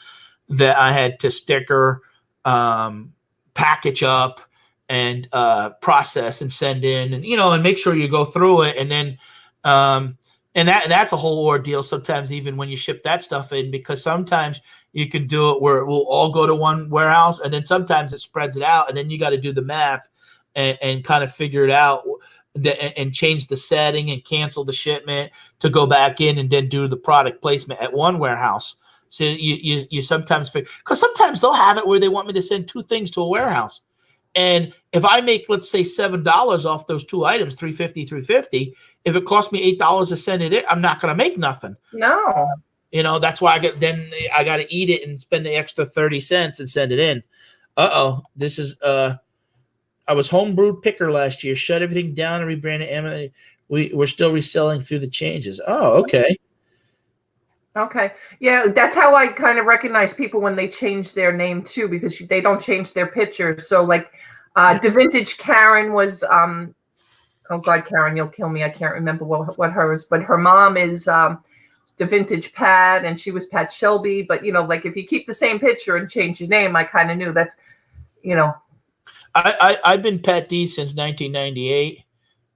that I had to sticker, package up, and process and send in, and make sure you go through it, and then and that's a whole ordeal sometimes, even when you ship that stuff in, because sometimes you can do it where it will all go to one warehouse, and then sometimes it spreads it out, and then you got to do the math and kind of figure it out and change the setting and cancel the shipment to go back in and then do the product placement at one warehouse. So you sometimes figure, because sometimes they'll have it where they want me to send 2 things to a warehouse. And if I make, let's say, $7 off those 2 items, $3.50, if it costs me $8 to send it in, I'm not going to make nothing. No. That's why I got to eat it and spend the extra 30 cents and send it in. This is I was homebrewed picker last year, shut everything down and rebranded Amazon. We're still reselling through the changes. Oh, okay. Okay. Yeah, that's how I kind of recognize people when they change their name too, because they don't change their picture. So like the vintage Karen was oh God, Karen, you'll kill me. I can't remember what hers, but her mom is the vintage Pat, and she was Pat Shelby. But like if you keep the same picture and change your name, I kind of knew that's I've been Patdees since 1998,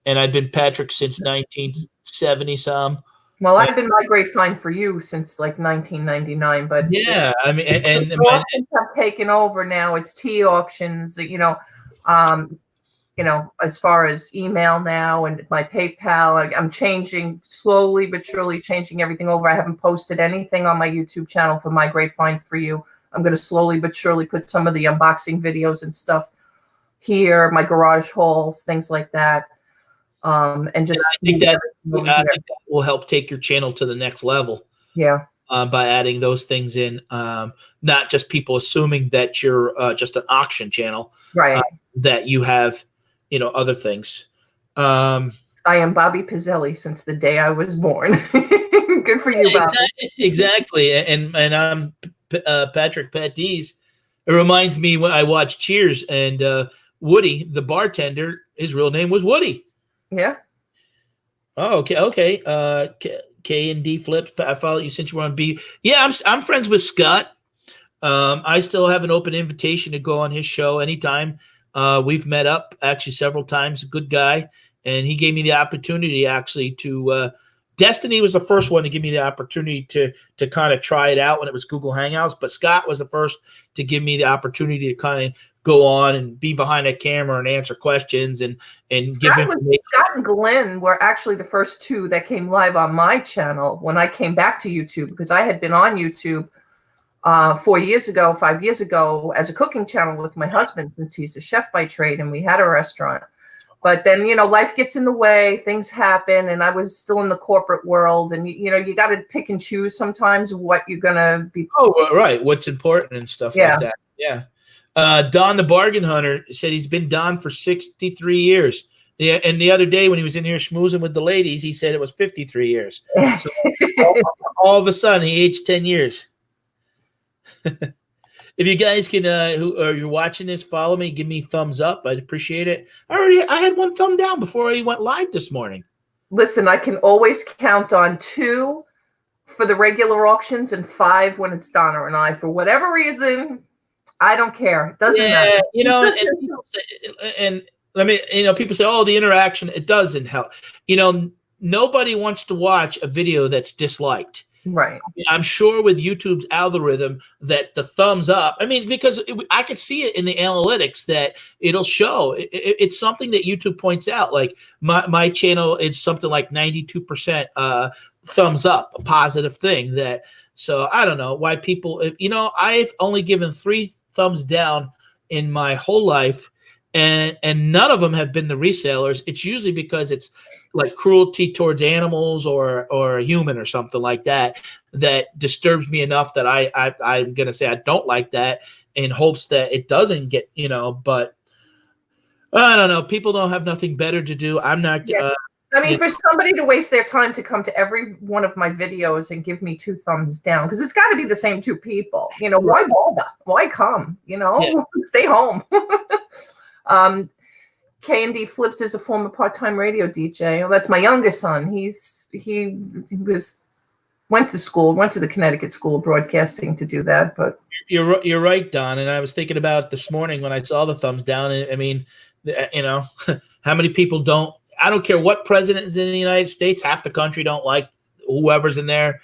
and I've been Patrick since 1970 some. Well, I've been My Great Find for You since like 1999, but Yeah, I mean, and the auctions have taken over now. It's T auctions, as far as email now and my PayPal, I'm changing slowly but surely, changing everything over. I haven't posted anything on my YouTube channel for My Great Find for You. I'm going to slowly but surely put some of the unboxing videos and stuff here, my garage hauls, things like that. And just I think that will help take your channel to the next level. Yeah. By adding those things in, not just people assuming that you're just an auction channel, right? That you have, other things. I am Bobby Pizzelli since the day I was born. Good for you, Bobby. Exactly. And I'm Patrick Patdees. It reminds me when I watched Cheers, and Woody, the bartender, his real name was Woody. Yeah. Oh, okay. K and D flips. I follow you since you were on B. Yeah, I'm friends with Scott. I still have an open invitation to go on his show anytime. We've met up actually several times. Good guy, and he gave me the opportunity actually to. Destiny was the first one to give me the opportunity to kind of try it out when it was Google Hangouts, but Scott was the first to give me the opportunity to kind of go on and be behind a camera and answer questions and give information. Scott and Glenn were actually the first two that came live on my channel when I came back to YouTube, because I had been on YouTube 5 years ago as a cooking channel with my husband, since he's a chef by trade and we had a restaurant. But then, life gets in the way, things happen, and I was still in the corporate world, and you got to pick and choose sometimes what you're going to be. Oh, right. What's important and stuff like that. Yeah. Don the Bargain Hunter said he's been Don for 63 years. Yeah, and the other day when he was in here schmoozing with the ladies, he said it was 53 years. So all of a sudden, he aged 10 years. If you guys can, who are you watching this, follow me, give me thumbs up. I'd appreciate it. I had one thumb down before I went live this morning. Listen, I can always count on 2 for the regular auctions and 5 when it's Donna and I. For whatever reason, I don't care. It doesn't matter. People say, oh, the interaction, it doesn't help. Nobody wants to watch a video that's disliked. Right. I'm sure with YouTube's algorithm that the thumbs up, because I could see it in the analytics that it'll show. It's something that YouTube points out. Like my channel is something like 92% thumbs up, a positive thing. So I don't know why people, I've only given 3 thumbs down in my whole life, and none of them have been the resellers. It's usually because it's like cruelty towards animals or a human or something like that disturbs me enough that I'm going to say I don't like that, in hopes that it doesn't get, but I don't know. People don't have nothing better to do. I'm not. For somebody to waste their time to come to every one of my videos and give me 2 thumbs down, because it's got to be the same 2 people. Why bother? Why come? Stay home. K&D Flips is a former part-time radio DJ. Well, that's my youngest son. He went to the Connecticut School of Broadcasting to do that. But you're right, Don. And I was thinking about it this morning when I saw the thumbs down. How many people don't? I don't care what president is in the United States. Half the country don't like whoever's in there.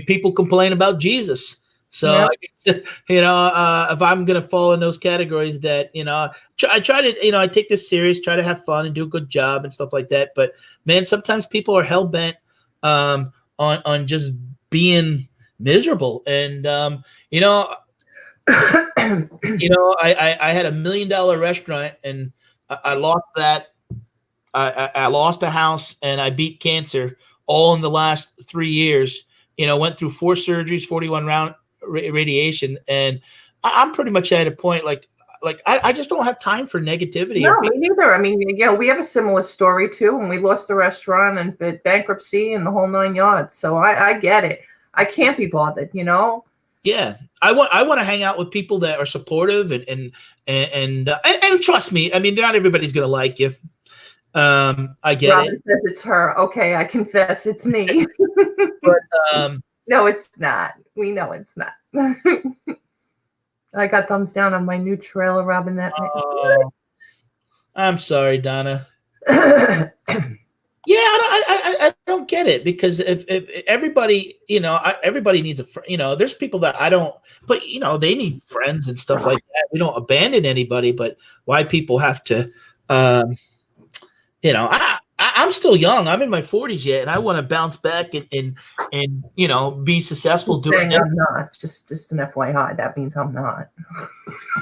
People complain about Jesus. So, if I'm going to fall in those categories that, I try to, I take this serious, try to have fun and do a good job and stuff like that. But man, sometimes people are hell bent on just being miserable. And, I had $1 million restaurant, and I lost that. I lost a house, and I beat cancer all in the last 3 years. Went through 4 surgeries, 41 round radiation, and I'm pretty much at a point like I just don't have time for negativity. No, me neither. We have a similar story too, and we lost the restaurant and bankruptcy and the whole 9 yards. So I get it. I can't be bothered, Yeah, I want to hang out with people that are supportive and trust me. Not everybody's gonna like you. I get Robin it. says it's her. Okay, I confess it's me. But no, it's not. We know it's not. I got thumbs down on my new trailer, Robin. I'm sorry, Donna. Yeah, I don't get it because if everybody, everybody needs there's people that I don't, but they need friends and stuff like that. We don't abandon anybody, but why people have to, um, I'm still young. I'm in my 40s yet, and I want to bounce back and be successful doing saying it. I'm not. Just an FYI. That means I'm not.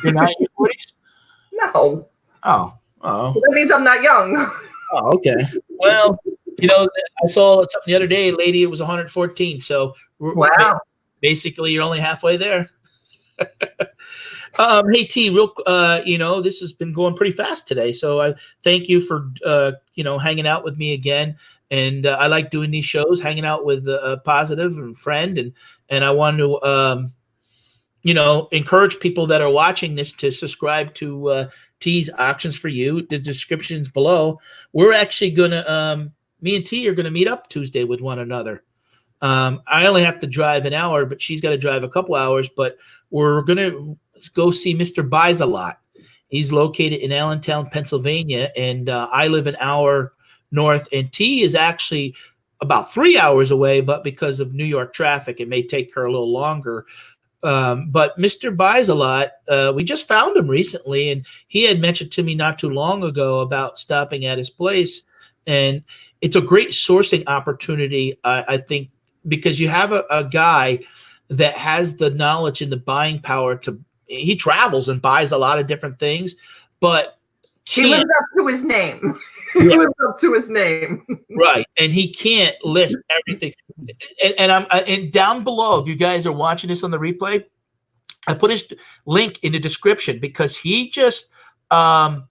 You're not in your 40s? No. Oh. So that means I'm not young. Oh, okay. Well, I saw something the other day, a lady, it was 114. So Wow. Basically you're only halfway there. Hey T, this has been going pretty fast today. So I thank you for, hanging out with me again. And I like doing these shows, hanging out with a positive and friend. And I want to, encourage people that are watching this to subscribe to T's Auctions for You. The description's below. We're actually going to, me and T are going to meet up Tuesday with one another. I only have to drive an hour, but she's got to drive a couple hours. But we're going to go see Mr. Buys a Lot. He's located in Allentown, Pennsylvania, and I live an hour north. And T is actually about 3 hours away, but because of New York traffic, it may take her a little longer. But Mr. Buys a Lot, we just found him recently, and he had mentioned to me not too long ago about stopping at his place. And it's a great sourcing opportunity, I think, because you have a guy that has the knowledge and the buying power he travels and buys a lot of different things, but he lives up to his name. He lives up to his name. Right. And he can't list everything. And down below, if you guys are watching this on the replay, I put his link in the description because he just did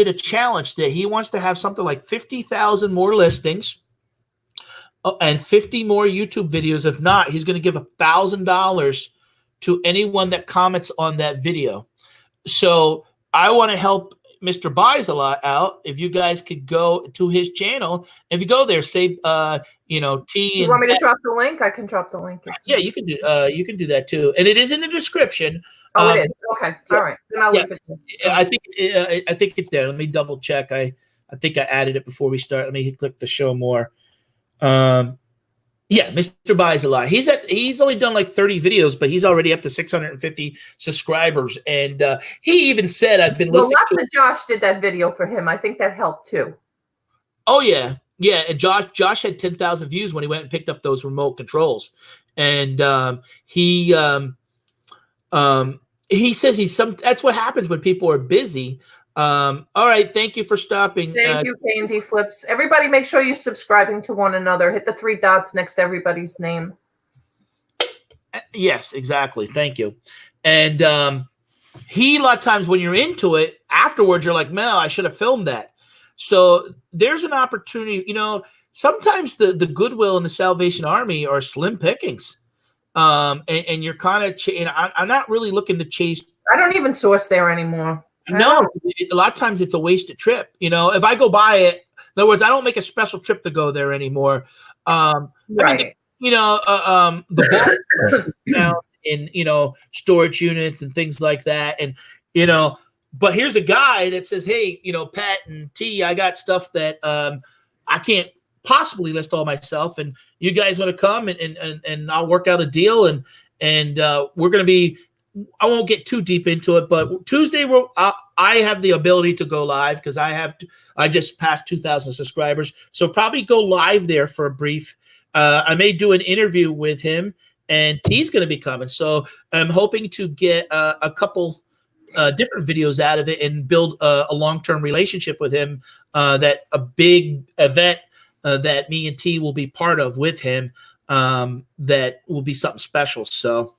a challenge that he wants to have something like 50,000 more listings and 50 more YouTube videos. If not, he's going to give $1,000 to anyone that comments on that video. So I want to help Mr. Buys a Lot out. If you guys could go to his channel, if you go there, say, T. You want me to drop the link? I can drop the link. Yeah, you can do that too, and it is in the description. Oh, it is. Okay, all right. Then I'll leave it. I think it's there. Let me double check. I think I added it before we start. Let me click the show more. Yeah, Mr. Buys a Lot. He's only done like 30 videos, but he's already up to 650 subscribers. And he even said, I've been listening to Josh did that video for him. I think that helped too. Oh, yeah. Yeah, and Josh had 10,000 views when he went and picked up those remote controls. And he says that's what happens when people are busy. All right, thank you for stopping. Thank you, K&D Flips. Everybody make sure you're subscribing to one another. Hit the 3 dots next to everybody's name. Yes, exactly. Thank you. And a lot of times when you're into it, afterwards you're like, Mel, I should have filmed that. So there's an opportunity. Sometimes the Goodwill and the Salvation Army are slim pickings. And you're kind of I'm not really looking to chase. I don't even source there anymore. No, a lot of times it's a wasted trip. If I go buy it, in other words, I don't make a special trip to go there anymore. Right. I mean, the bulk in storage units and things like that, and but here's a guy that says, hey, Pat and T, I got stuff that I can't possibly list all myself, and you guys want to come and I'll work out a deal, and we're going to be. I won't get too deep into it, but Tuesday I have the ability to go live because I just passed 2,000 subscribers, so probably go live there for a brief. I may do an interview with him, and T's going to be coming, so I'm hoping to get a couple different videos out of it and build a long-term relationship with him. That a big event that me and T will be part of with him. That will be something special. So.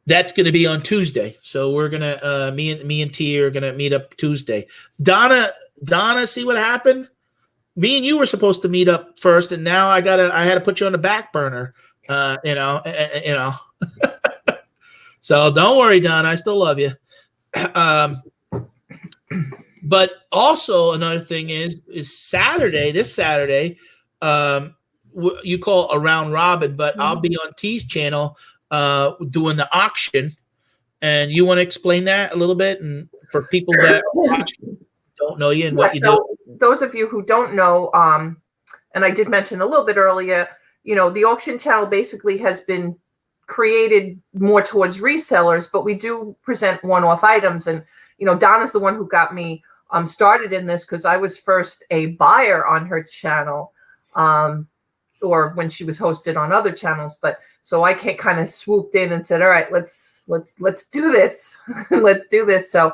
That's going to be on Tuesday. So we're going to, me and T are going to meet up Tuesday. Donna, see what happened? Me and you were supposed to meet up first, and now I had to put you on the back burner. So don't worry, Donna, I still love you. But also another thing is Saturday, this Saturday, you call a round robin, but I'll be on T's channel, doing the auction, and you want to explain that a little bit? And for people that are watching, don't know you and what you do. So those of you who don't know, and I did mention a little bit earlier, the auction channel basically has been created more towards resellers, but we do present one-off items. And, Donna's the one who got me started in this, because I was first a buyer on her channel, or when she was hosted on other channels. But so I kind of swooped in and said, all right, let's do this. Let's do this. So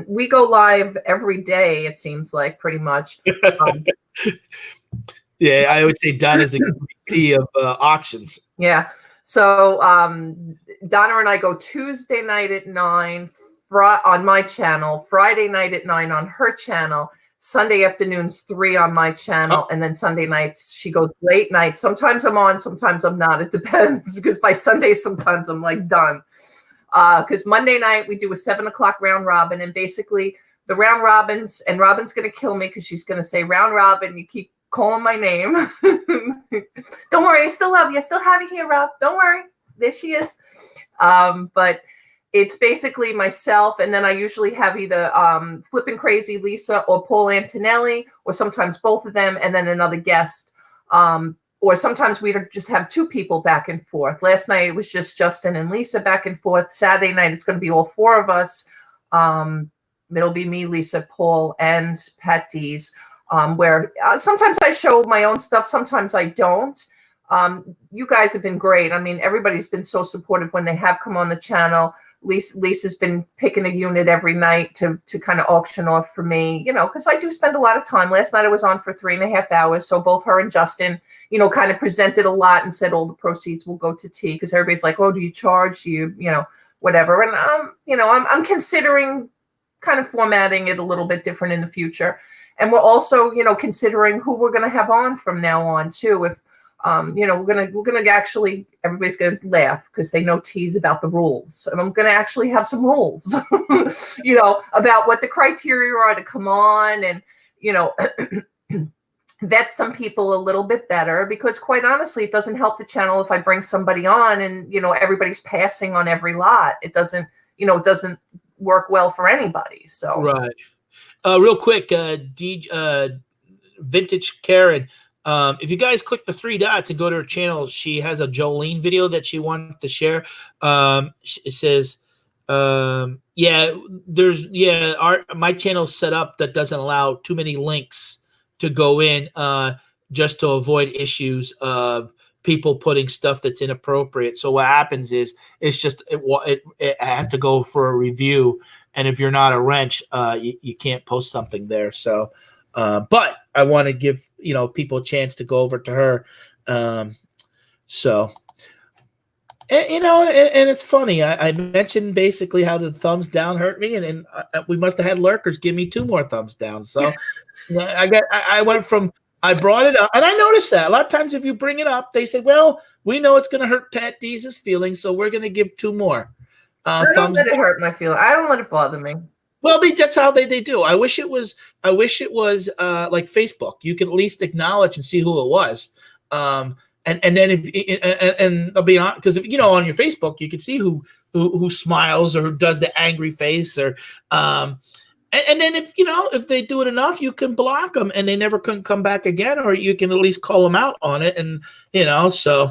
we go live every day, it seems like, pretty much. Yeah, I would say Donna's the QVC of auctions. Yeah. So Donna and I go Tuesday night at 9 on my channel, Friday night at 9 on her channel, Sunday afternoons 3 on my channel, and then Sunday nights she goes late night. Sometimes I'm on, sometimes I'm not. It depends, because by Sunday sometimes I'm like done. Because Monday night we do a 7 o'clock round robin, and basically the round robins, and Robin's going to kill me because she's going to say, round robin, you keep calling my name. Don't worry, I still love you. I still have you here, Rob. Don't worry. There she is. But it's basically myself, and then I usually have either Flippin' Crazy Lisa or Paul Antonelli, or sometimes both of them, and then another guest. Or sometimes we just have 2 people back and forth. Last night it was just Justin and Lisa back and forth. Saturday night it's going to be all 4 of us. It'll be me, Lisa, Paul, and Patdees. Where sometimes I show my own stuff, sometimes I don't. You guys have been great. I mean, everybody's been so supportive when they have come on the channel. Lisa's been picking a unit every night to kind of auction off for me, because I do spend a lot of time. Last night I was on for 3.5 hours. So both her and Justin, kind of presented a lot and said all the proceeds will go to tea, because everybody's like, oh, do you charge? Do you, whatever. And, I'm considering kind of formatting it a little bit different in the future. And we're also, considering who we're going to have on from now on too. If, we're going to actually, everybody's going to laugh because they know tease about the rules. And I'm going to actually have some rules, about what the criteria are to come on, and, vet some people a little bit better, because quite honestly, it doesn't help the channel if I bring somebody on and, everybody's passing on every lot. It doesn't, it doesn't work well for anybody. So, right. Real quick, Vintage Karen, if you guys click the 3 dots and go to her channel, she has a Jolene video that she wanted to share. It says, my channel's set up that doesn't allow too many links to go in, just to avoid issues of people putting stuff that's inappropriate. So what happens is it has to go for a review. And if you're not a wrench, you can't post something there. So, but I want to give, people a chance to go over to her. And it's funny. I mentioned basically how the thumbs down hurt me, and we must have had lurkers give me 2 more thumbs down. So I brought it up, and I noticed that a lot of times if you bring it up, they say, well, we know it's going to hurt Pat Dees' feelings, so we're going to give 2 more. I don't let it hurt my feelings. I don't let it bother me. Well, that's how they do. I wish it was like Facebook. You could at least acknowledge and see who it was. And then and I'll be honest, because on your Facebook you can see who smiles or who does the angry face, or and then if they do it enough, you can block them and they never can come back again, or you can at least call them out on it, and so.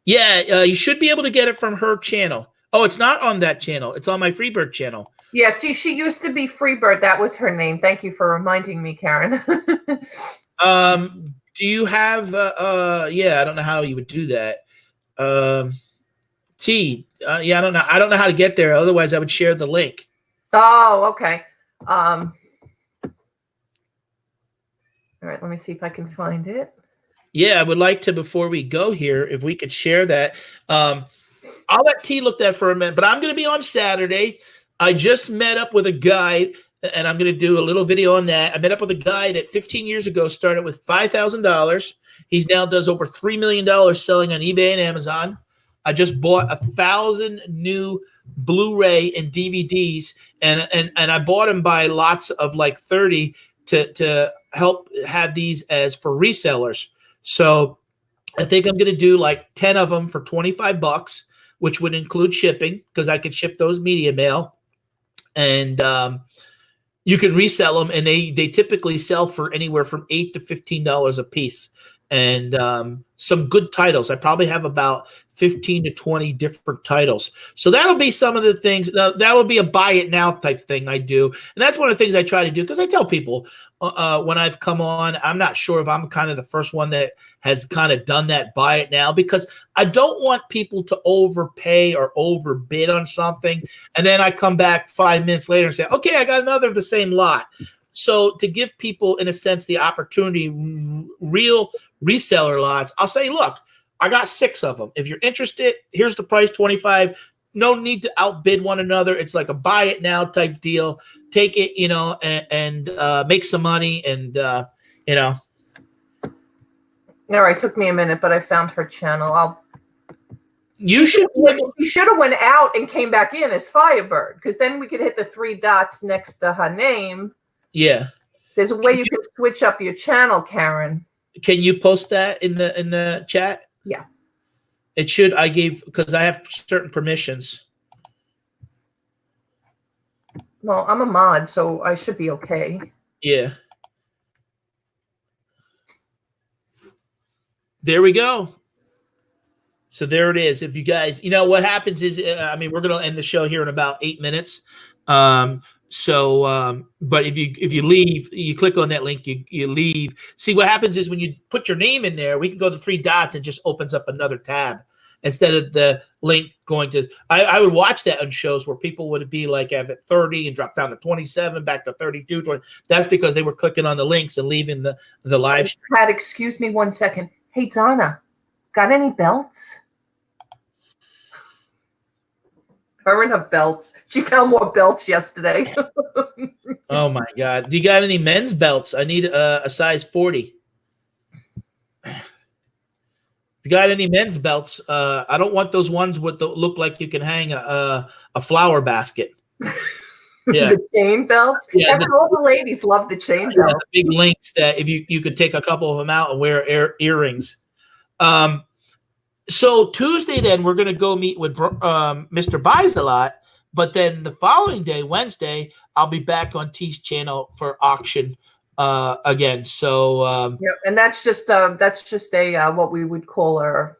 Yeah, you should be able to get it from her channel. Oh, it's not on that channel. It's on my Freebird channel. Yeah, see, she used to be Freebird. That was her name. Thank you for reminding me, Karen. Do you have I don't know how you would do that. I don't know. I don't know how to get there. Otherwise, I would share the link. Oh, okay. All right, let me see if I can find it. Yeah, I would like to, before we go here, if we could share that. I'll let T look that for a minute, but I'm going to be on Saturday. I just met up with a guy, and I'm going to do a little video on that. I met up with a guy that 15 years ago started with $5,000. He now does over $3 million selling on eBay and Amazon. I just bought 1,000 new Blu-ray and DVDs, and I bought them by lots of like 30 to help have these as for resellers. So I think I'm going to do like 10 of them for $25, which would include shipping, because I could ship those media mail. and you can resell them, and they typically sell for anywhere from $8 to $15 a piece. And some good titles. I probably have about 15 to 20 different titles. So that'll be some of the things. That will be a buy it now type thing I do. And that's one of the things I try to do, because I tell people when I've come on, I'm not sure if I'm kind of the first one that has kind of done that buy it now, because I don't want people to overpay or overbid on something. And then I come back 5 minutes later and say, okay, I got another of the same lot. So to give people, in a sense, the opportunity, real reseller lots, I'll say, look, I got 6 of them. If you're interested, here's the price, 25. No need to outbid one another. It's like a buy it now type deal. Take it, and make some money, and All right, took me a minute, but I found her channel. She should have went out and came back in as Firebird, because then we could hit the 3 dots next to her name. Yeah. There's a way you can switch up your channel, Karen. Can you post that in the chat? Yeah. It should. I gave, because I have certain permissions. Well, I'm a mod, so I should be okay. Yeah. There we go. So there it is. If you guys, what happens is, we're going to end the show here in about 8 minutes. But if you leave, you click on that link, you leave. See, what happens is when you put your name in there, we can go to 3 dots and just opens up another tab instead of the link going to. I would watch that on shows where people would be like at 30 and drop down to 27, back to 32, 20. That's because they were clicking on the links and leaving the live stream. Pat, excuse me 1 second. Hey, Donna, got any belts? Her and her belts. She found more belts yesterday. Oh my God. Do you got any men's belts? I need a size 40. If you got any men's belts, I don't want those ones with look like you can hang a flower basket. Yeah. The chain belts? Yeah. All the ladies love the chain belts. The big links that if you could take a couple of them out and wear earrings. So Tuesday, then we're going to go meet with Mr. Buys a Lot, but then the following day, Wednesday, I'll be back on T's channel for auction again. So yeah, and that's just a what we would call a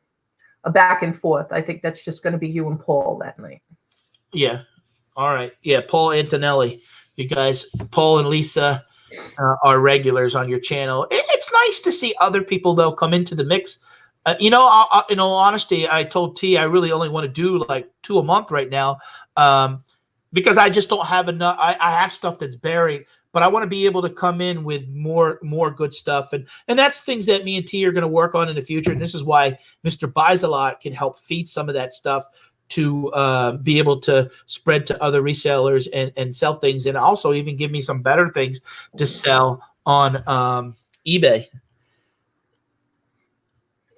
back and forth. I think that's just going to be you and Paul that night. Yeah. All right. Yeah, Paul Antonelli. You guys, Paul and Lisa are regulars on your channel. It's nice to see other people though come into the mix. In all honesty, I told T I really only want to do like 2 a month right now, because I just don't have enough. I have stuff that's buried, but I want to be able to come in with more good stuff, and that's things that me and T are going to work on in the future. And this is why Mr. Buys a Lot can help feed some of that stuff to be able to spread to other resellers and sell things, and also even give me some better things to sell on eBay.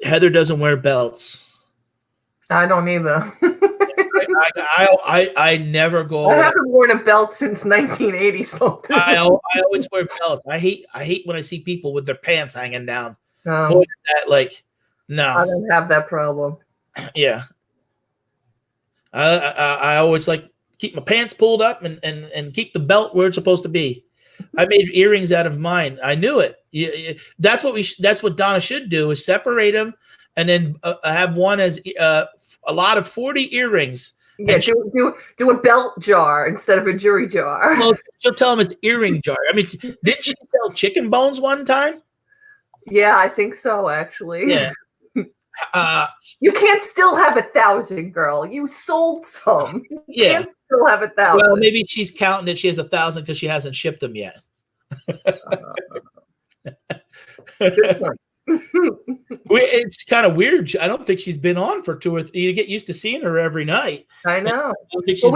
Heather doesn't wear belts. I don't either. I never go. I haven't worn a belt since 1980 something. I always wear belts. I hate when I see people with their pants hanging down. Boy, no. I don't have that problem. Yeah. I always like keep my pants pulled up and keep the belt where it's supposed to be. I made earrings out of mine. I knew it. That's what Donna should do, is separate them and then have one as a lot of 40 earrings. Yeah, do a belt jar instead of a jewelry jar. Well, she'll tell them it's earring jar. I mean, didn't she sell chicken bones one time? Yeah, I think so, actually. Yeah. You can't still have 1,000, girl. You sold some. You can't still have 1,000. Well, maybe she's counting that she has 1,000 because she hasn't shipped them yet. It's kind of weird. I don't think she's been on for 2 or 3. You get used to seeing her every night. I know. I don't think she's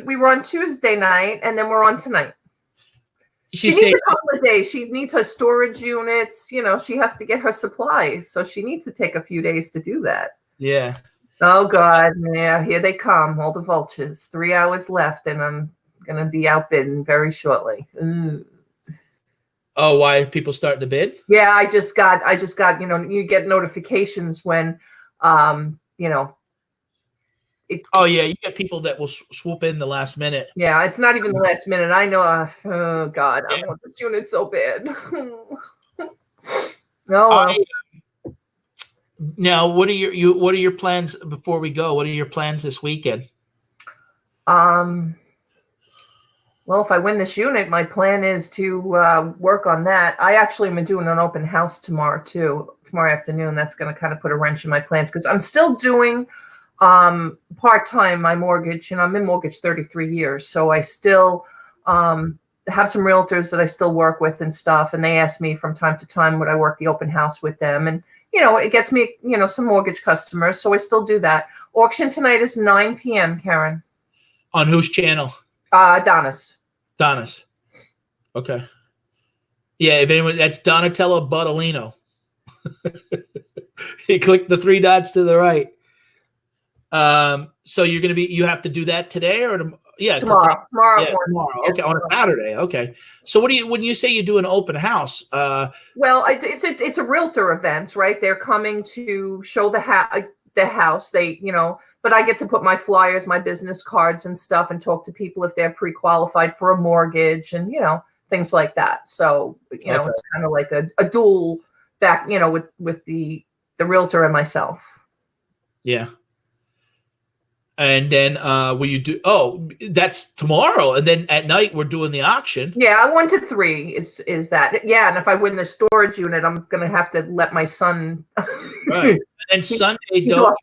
we were on Tuesday night, and then we're on tonight. She needs a couple of days. She needs her storage units. She has to get her supplies. So she needs to take a few days to do that. Yeah. Oh, God. Yeah, here they come. All the vultures. 3 hours left, and I'm going to be outbidden very shortly. Ooh. Oh, why people starting to bid? Yeah, I just got, you get notifications when, Oh yeah, you get people that will swoop in the last minute. Yeah, it's not even the last minute. I know. Oh God, Yeah. I want this unit so bad. No. I Now, what are your plans before we go? What are your plans this weekend? Well, if I win this unit, my plan is to work on that. I actually am doing an open house tomorrow too. Tomorrow afternoon. That's going to kind of put a wrench in my plans because I'm still doing part-time my mortgage, and I'm in mortgage 33 years, so I still have some realtors that I still work with and stuff, and they ask me from time to time would I work the open house with them, and it gets me some mortgage customers, so I still do that. Auction tonight is 9 p.m. Karen. On whose channel? Donna's. Donna's. Okay. Yeah, if anyone, that's Donatello Bottolino. You click the 3 dots to the right. So you have to do that today or tomorrow. Tomorrow. Okay, on a Saturday. Okay. So when you say you do an open house? Well, it's a realtor event, right? They're coming to show the house. They, but I get to put my flyers, my business cards and stuff and talk to people if they're pre-qualified for a mortgage and, things like that. So, it's kind of like a dual back, with the realtor and myself. Yeah. And then will you do? Oh, that's tomorrow, and then at night we're doing the auction. Yeah, 1 to 3 is that. Yeah, and if I win the storage unit, I'm gonna have to let my son. Right, and then Sunday don't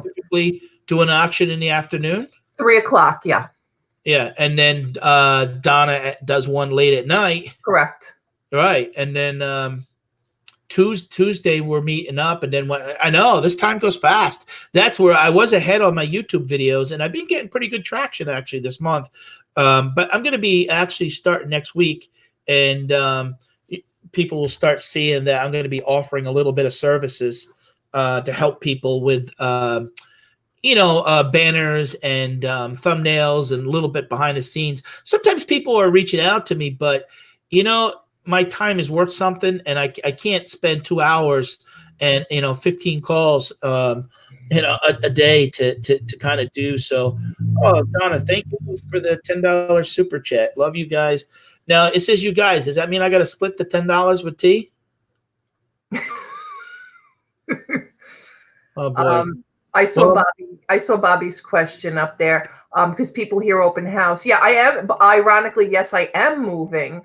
typically do an auction in the afternoon. 3 o'clock. Yeah. Yeah, and then Donna does one late at night. Correct. Right, and then Tuesday we're meeting up, and then I know this time goes fast. That's where I was ahead on my YouTube videos, and I've been getting pretty good traction actually this month. But I'm going to be actually starting next week, and people will start seeing that I'm going to be offering a little bit of services to help people with banners and thumbnails and a little bit behind the scenes. Sometimes people are reaching out to me, but my time is worth something, and I can't spend 2 hours and 15 calls a day to kind of do so. Oh, Donna, thank you for the $10 super chat. Love you guys. Now it says you guys. Does that mean I got to split the $10 with T? Oh boy. I saw Bobby's question up there because people hear open house. Yeah, I am. Ironically, yes, I am moving.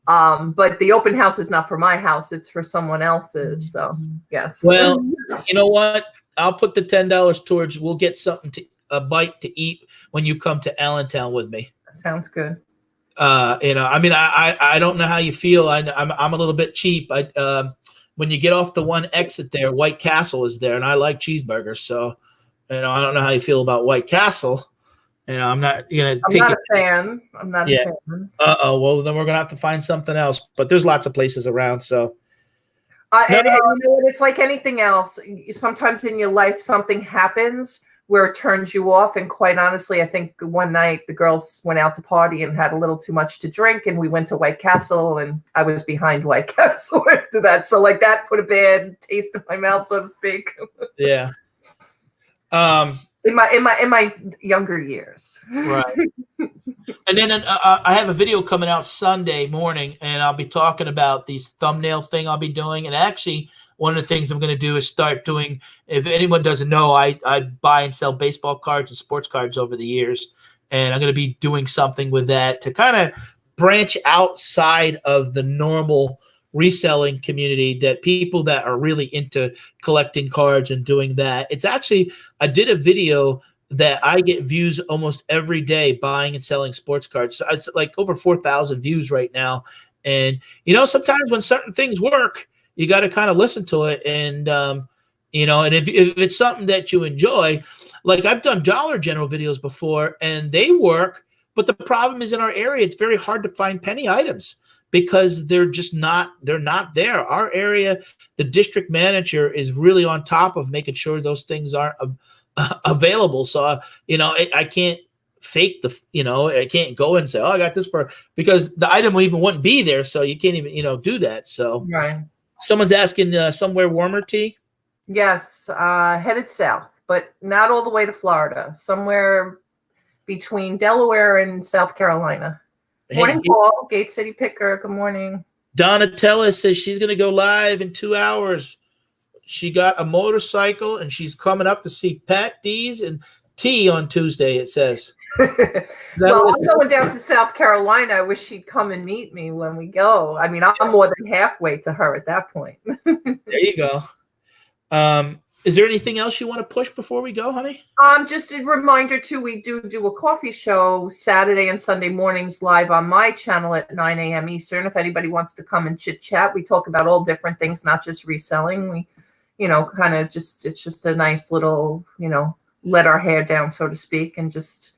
But the open house is not for my house; it's for someone else's. So yes. Well, you know what? I'll put the $10 towards. We'll get something a bite to eat when you come to Allentown with me. Sounds good. I don't know how you feel. I'm a little bit cheap. When you get off the one exit there, White Castle is there, and I like cheeseburgers. So, I don't know how you feel about White Castle. I'm not a fan. I'm not a fan. Well, then we're gonna have to find something else. But there's lots of places around. So, and it's like anything else. Sometimes in your life, something happens where it turns you off. And quite honestly, I think one night the girls went out to party and had a little too much to drink, and we went to White Castle, and I was behind White Castle after that. So, like that put a bad taste in my mouth, so to speak. Yeah. In my younger years. Right. And then I have a video coming out Sunday morning, and I'll be talking about these thumbnail thing I'll be doing. And actually, one of the things I'm going to do is start doing, if anyone doesn't know, I buy and sell baseball cards and sports cards over the years. And I'm going to be doing something with that to kind of branch outside of the normal reselling community, that people that are really into collecting cards and doing that. It's actually, I did a video that I get views almost every day buying and selling sports cards. So it's like over 4,000 views right now. And, sometimes when certain things work, you got to kind of listen to it. And, and if it's something that you enjoy, like I've done Dollar General videos before and they work, but the problem is in our area, it's very hard to find penny items, because they're not there. Our area, the district manager is really on top of making sure those things aren't available. So, I can't fake I can't go and say, oh, I got this because the item even wouldn't be there. So you can't even, do that. So right. Someone's asking somewhere warmer, T? Yes. Headed south. but not all the way to Florida. Somewhere between Delaware and South Carolina. Morning, Paul, Gate City Picker. Good morning. Donatella says she's going to go live in 2 hours. She got a motorcycle, and she's coming up to see Patdees and T on Tuesday, it says. Well, I'm going down to South Carolina. I wish she'd come and meet me when we go. I mean, I'm more than halfway to her at that point. There you go. Is there anything else you want to push before we go, honey? Just a reminder, too, we do a coffee show Saturday and Sunday mornings live on my channel at 9 a.m. Eastern. If anybody wants to come and chit-chat, we talk about all different things, not just reselling. We, kind of it's just a nice little, let our hair down, so to speak, and just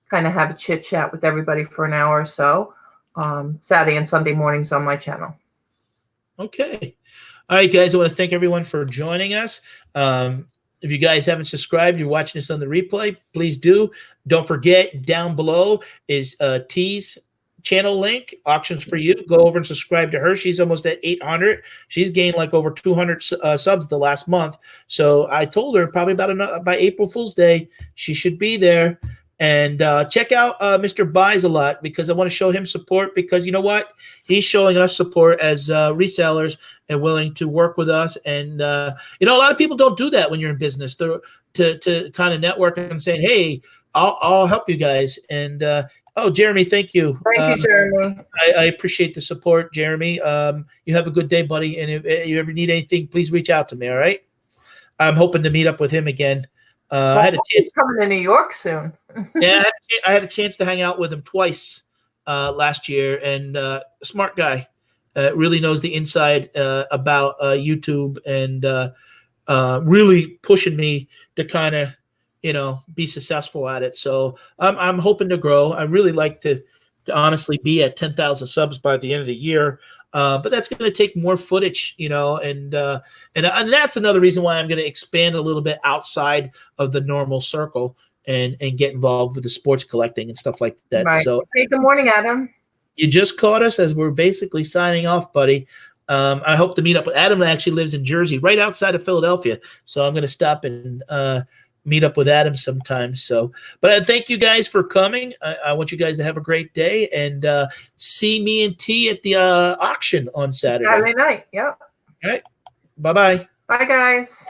kind of have a chit-chat with everybody for an hour or so. Saturday and Sunday mornings on my channel. Okay. All right, guys, I want to thank everyone for joining us. If you guys haven't subscribed, you're watching this on the replay, please do. Don't forget, down below is T's channel link, Auctions for You. Go over and subscribe to her. She's almost at 800. She's gained like over 200 subs the last month. So I told her probably by April Fool's Day, she should be there. And check out Mr. Buys a Lot, because I want to show him support, because you know what? He's showing us support as resellers and willing to work with us. And, a lot of people don't do that when you're in business to kind of network and saying, hey, I'll help you guys. And, Jeremy, thank you. Thank you, Jeremy. I appreciate the support, Jeremy. You have a good day, buddy. And if you ever need anything, please reach out to me, all right? I'm hoping to meet up with him again. I had a chance coming to New York soon. Yeah, I had a chance to hang out with him twice last year, and smart guy, really knows the inside about YouTube, and really pushing me to kind of, be successful at it. So I'm hoping to grow. I really like to honestly be at 10,000 subs by the end of the year. But that's going to take more footage, and that's another reason why I'm going to expand a little bit outside of the normal circle and get involved with the sports collecting and stuff like that. Right. So, hey, good morning, Adam. You just caught us as we're basically signing off, buddy. I hope to meet up with Adam. Actually lives in Jersey, right outside of Philadelphia. So I'm going to stop and meet up with Adam sometime. So, but thank you guys for coming. I want you guys to have a great day, and see me and T at the auction on Saturday night. Yep. All right. Bye-bye. Bye, guys.